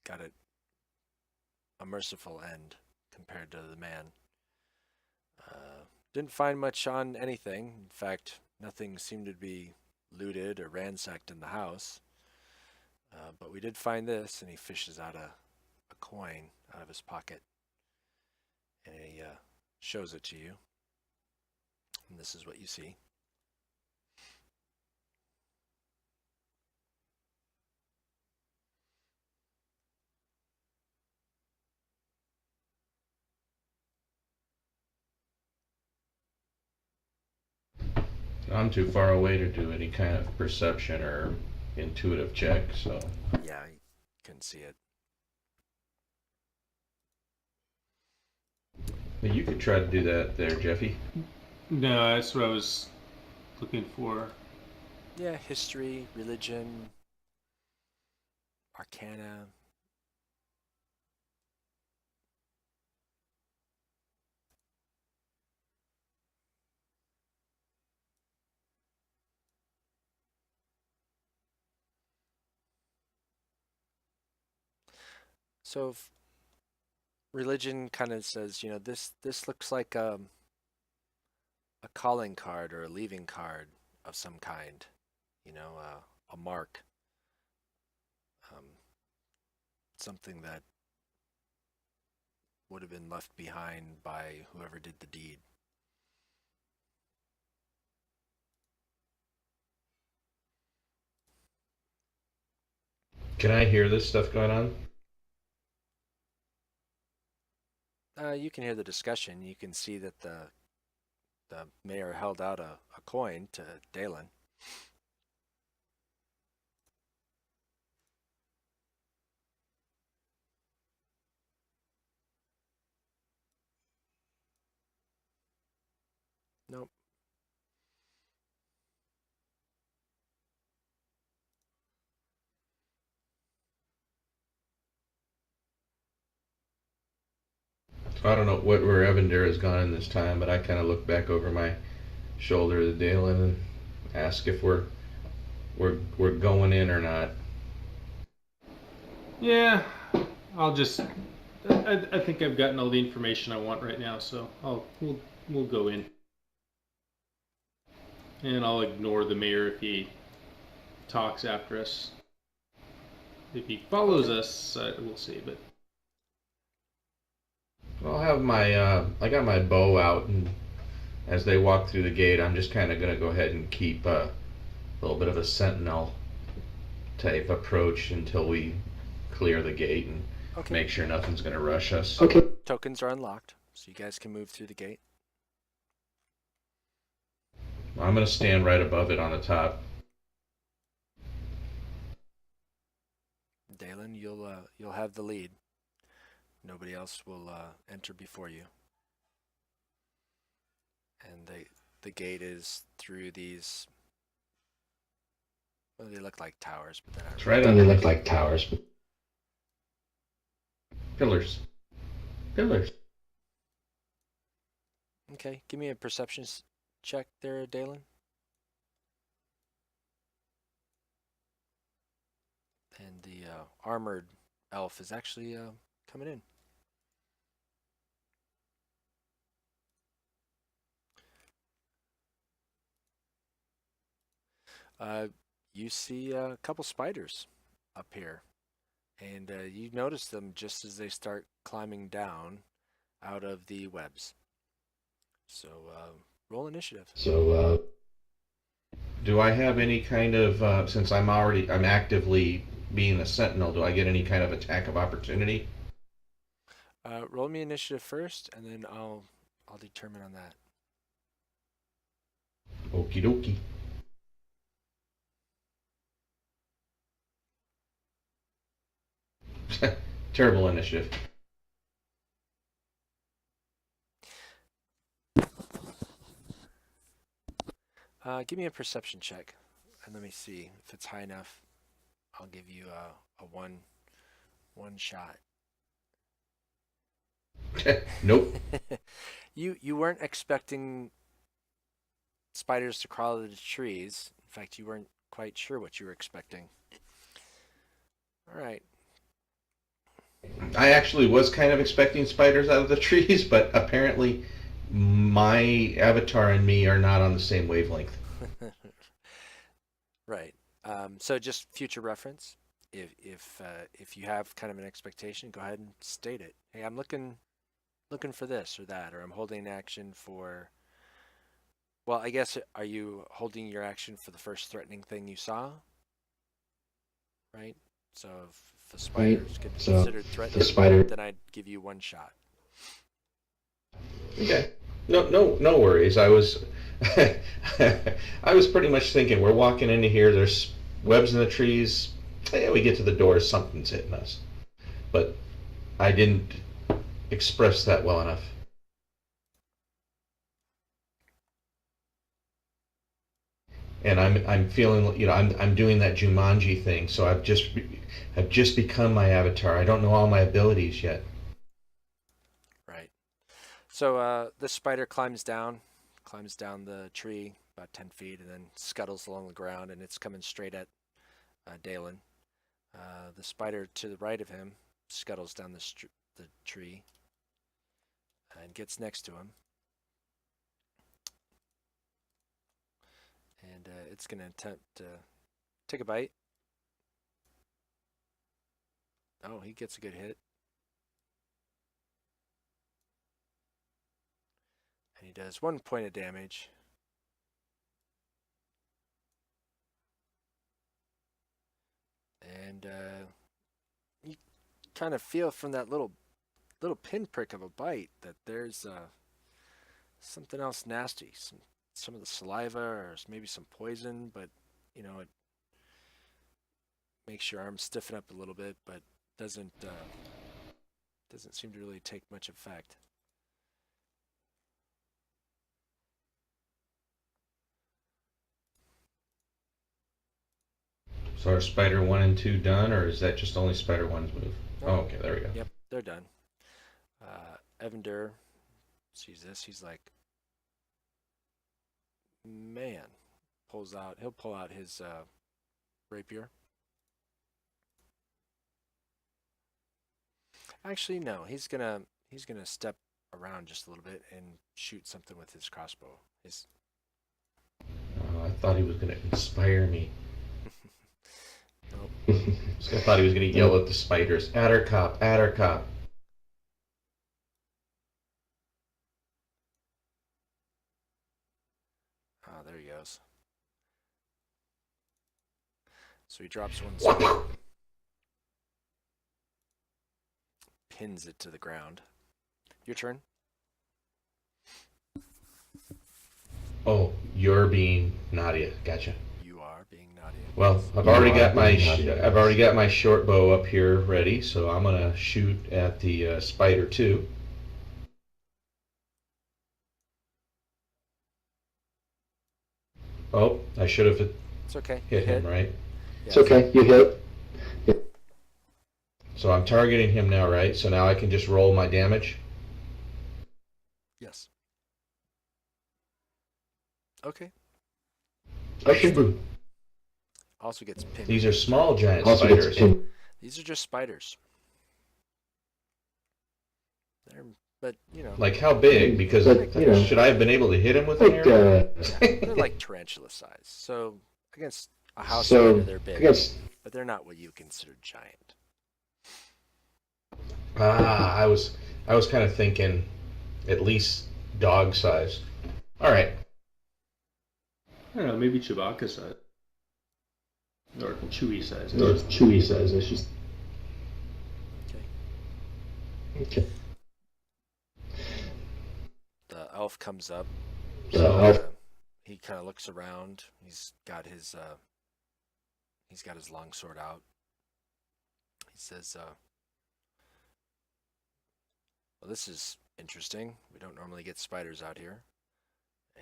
got a merciful end compared to the man. Didn't find much on anything. In fact, nothing seemed to be looted or ransacked in the house. But we did find this, and he fishes out a coin out of his pocket, and he shows it to you. And this is what you see. I'm too far away to do any kind of perception or intuitive check, so Yeah, you can see it. you could try to do that there, Jeffy. No, that's what I was looking for. Yeah, history, religion, arcana. So religion kind of says, this looks like a calling card or a leaving card of some kind, a mark, um, something that would have been left behind by whoever did the deed. Can I hear this stuff going on? You can hear the discussion. You can see that the mayor held out a coin to Daelon. Nope. I don't know where Evander has gone in this time, but I kind of look back over my shoulder to Dalen and ask if we're going in or not. Yeah, I'll just. I think I've gotten all the information I want right now, so we'll go in, and I'll ignore the mayor if he talks after us. If he follows us, we'll see. But I'll have I got my bow out, and as they walk through the gate, I'm just kind of gonna go ahead and keep a little bit of a sentinel type approach until we clear the gate and make sure nothing's gonna rush us. Okay. Tokens are unlocked, so you guys can move through the gate. I'm gonna stand right above it on the top. Daelon, you'll have the lead. Nobody else will enter before you. And the gate is through these. Well, they look like towers, but they're not. It's right on. They look like towers. Pillars. Pillars. Okay, give me a perception check there, Daelon. And the armored elf is actually coming in. You see a couple spiders up here, and you notice them just as they start climbing down out of the webs. So roll initiative. So, do I have any kind of since I'm actively being a sentinel? Do I get any kind of attack of opportunity? Roll me initiative first, and then I'll determine on that. Okie dokie. Terrible initiative. Give me a perception check, and let me see if it's high enough. I'll give you a one shot. Nope. You weren't expecting spiders to crawl out of the trees. In fact, you weren't quite sure what you were expecting. All right. I actually was kind of expecting spiders out of the trees, but apparently my avatar and me are not on the same wavelength. Right. So just future reference. If you have kind of an expectation, go ahead and state it. Hey, I'm looking for this or that, or I'm holding action for. Well, I guess are you holding your action for the first threatening thing you saw? Right. So if the spiders could be considered threatening, then I'd give you one shot. Okay. No worries. I was I was pretty much thinking we're walking into here, there's webs in the trees. Hey, we get to the door, something's hitting us. But I didn't express that well enough. And I'm feeling, I'm doing that Jumanji thing, so I've just become my avatar. I don't know all my abilities yet. Right. So the spider climbs down the tree about 10 feet, and then scuttles along the ground, and it's coming straight at Daelon. The spider to the right of him scuttles down the tree and gets next to him. And it's going to attempt to take a bite. Oh, he gets a good hit. And he does 1 point of damage. And you kind of feel from that little pinprick of a bite that there's something else nasty. Some of the saliva, or maybe some poison, but it makes your arms stiffen up a little bit, but doesn't seem to really take much effect. So are Spider 1 and 2 done, or is that just only Spider 1's move? No. Oh, okay, there we go. Yep, they're done. Evander sees this. He's like, man. He'll pull out his rapier. Actually, no. He's gonna step around just a little bit and shoot something with his crossbow. I thought he was going to inspire me. Nope. I thought he was going to yell at the spiders, "Adder cop, adder cop." Ah, there he goes. So he drops one spider, pins it to the ground. Your turn. Oh, you're being Nadia. Gotcha. You are being naughty. Well, I've already got my short bow up here ready, so I'm gonna shoot at the spider 2. Oh, I should have It's okay. hit him, right? It's okay, you hit. So I'm targeting him now, right? So now I can just roll my damage. Yes. Okay. Okay. Also gets pinned. These are small giant Also gets spiders. pinned. These are just spiders. But Like how big? Because should I have been able to hit him with an Like, arrow? they're like tarantula size. So against a house spider, they're big, but they're not what you consider giant. I was kind of thinking at least dog size. All right. I don't know, maybe Chewbacca size. Or Chewie size. No, it's Chewy size. It's just Okay. okay. elf comes up. Elf. He kind of looks around. He's got his long sword out. He says, "Well, this is interesting. We don't normally get spiders out here."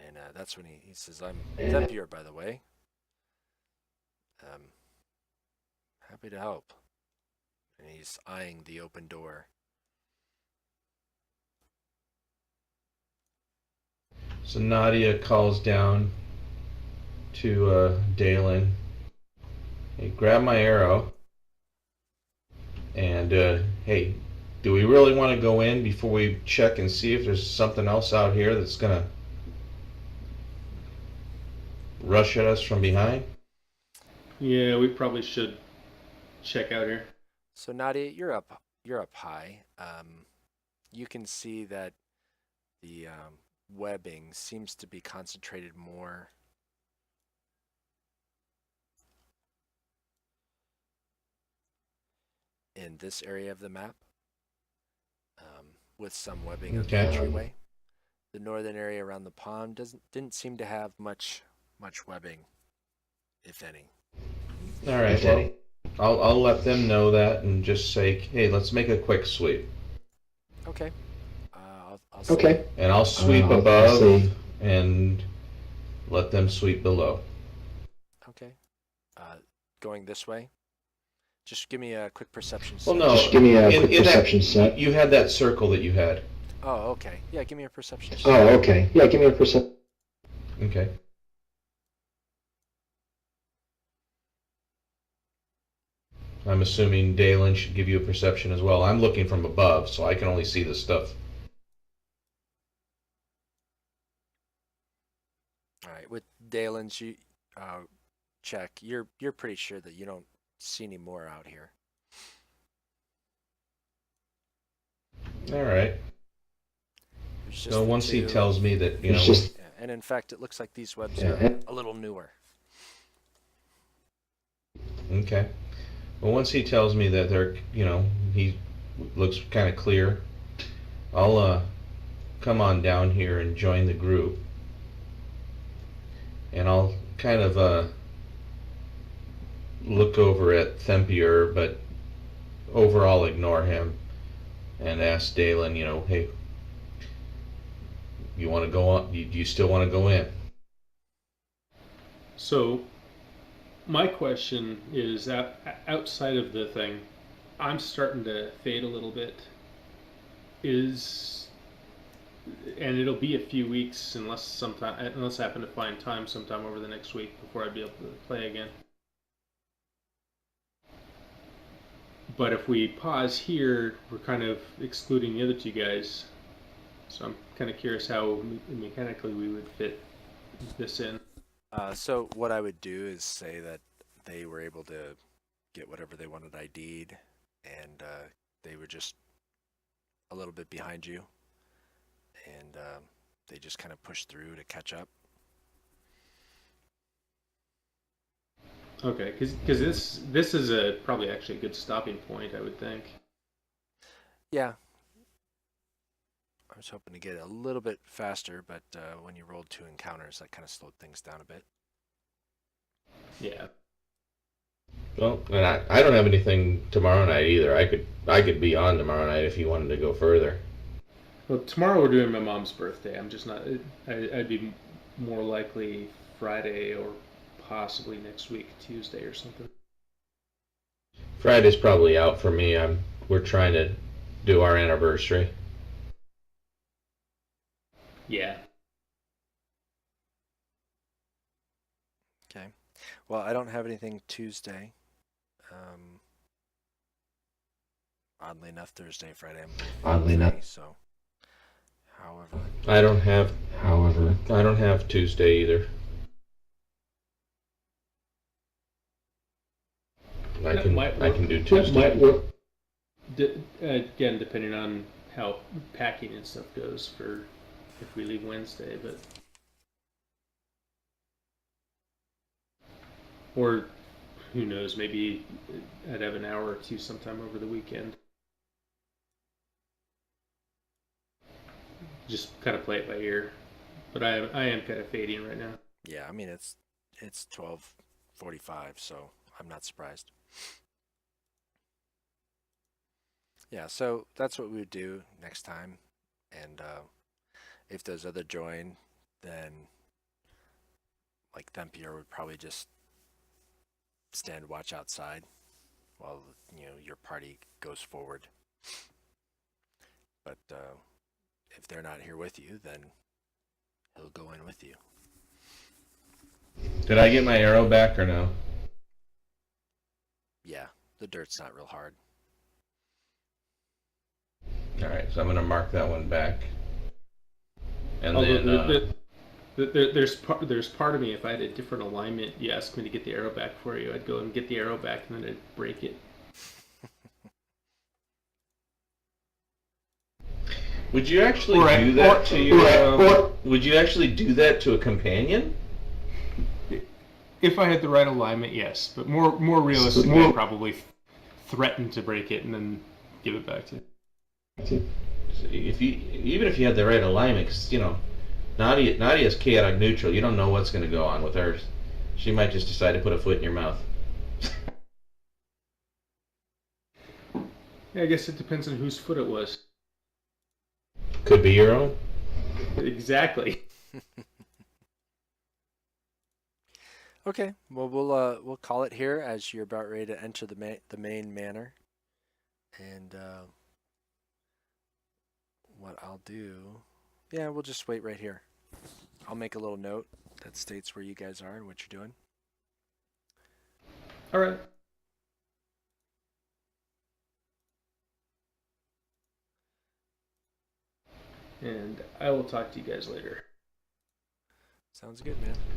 And that's when he says, "I'm Thempier, by the way. Happy to help." And he's eyeing the open door. So Nadia calls down to Daelon, "Hey, grab my arrow. And hey, do we really want to go in before we check and see if there's something else out here that's gonna rush at us from behind?" Yeah, we probably should check out here. So Nadia, you're up. You're up high. You can see that the webbing seems to be concentrated more in this area of the map, with some webbing on the Okay. entryway. The northern area around the pond didn't seem to have much webbing, if any. All right. Well, I'll let them know that and just say, "Hey, let's make a quick sweep." Okay. I'll say, Okay. And I'll sweep I'll above see. and let them sweep below. Okay. Going this way. Just give me a quick perception. Well, check. no. Just give me a in quick perception set. You had that circle that you had. Oh, okay. Yeah, give me a perception. check. Oh, okay. Yeah, give me a perception. Okay. I'm assuming Daelon should give you a perception as well. I'm looking from above, so I can only see the stuff. All right. With Dalen's check, you're pretty sure that you don't see any more out here. All right. There's just So the once he two. tells me that, you It's know, just Yeah, and in fact, it looks like these webs Yeah. are a little newer. okay. Well, once he tells me that they're, you know, he looks kind of clear, I'll come on down here and join the group. And I'll kind of look over at Thempier, but overall ignore him and ask Daelon, you know, "Hey, you want to go on? Do you still want to go in?" So, my question is, outside of the thing, I'm starting to fade a little bit. And it'll be a few weeks unless I happen to find time sometime over the next week before I'd be able to play again. But if we pause here, we're kind of excluding the other two guys. So I'm kind of curious how mechanically we would fit this in. So what I would do is say that they were able to get whatever they wanted ID'd, and they were just a little bit behind you, and they just kind of pushed through to catch up. Okay, because this is probably actually a good stopping point, I would think. Yeah. I was hoping to get a little bit faster, but when you rolled 2 encounters, that kind of slowed things down a bit. Yeah. Well, and I don't have anything tomorrow night either. I could be on tomorrow night if you wanted to go further. Well, tomorrow we're doing my mom's birthday. I'm just not. I'd be more likely Friday or possibly next week, Tuesday or something. Friday's probably out for me. We're trying to do our anniversary. Yeah. Okay. Well, I don't have anything Tuesday. Oddly enough, Thursday, Friday, I'm Oddly free, enough. so. However, I don't have However, Tuesday either. I That can might I work. can do that Tuesday. might work. Again, depending on how packing and stuff goes for if we leave Wednesday, but or who knows, maybe I'd have an hour or two sometime over the weekend. just kind of play it by ear. But I am kind of fading right now. Yeah, I mean it's 12:45, so I'm not surprised. Yeah, so that's what we would do next time, and if those other join, then like Thempier would probably just stand watch outside while your party goes forward. But if they're not here with you, then he'll go in with you. Did I get my arrow back or no? Yeah, the dirt's not real hard. All right, so I'm gonna mark that one back. And Although then there's part of me, if I had a different alignment, you asked me to get the arrow back for you, I'd go and get the arrow back and then I'd break it. would you actually Or do that to your? or- Would you actually do that to a companion? If I had the right alignment, yes. But more realistically, I'd probably threaten to break it and then give it back to you. Even if you had the right alignment, because Nadia's chaotic neutral. You don't know what's going to go on with hers. She might just decide to put a foot in your mouth. Yeah, I guess it depends on whose foot it was. Could be your own. Exactly. Okay, well we'll call it here as you're about ready to enter the main manor, and what I'll do, yeah, we'll just wait right here. I'll make a little note that states where you guys are and what you're doing. All right. And I will talk to you guys later. Sounds good, man.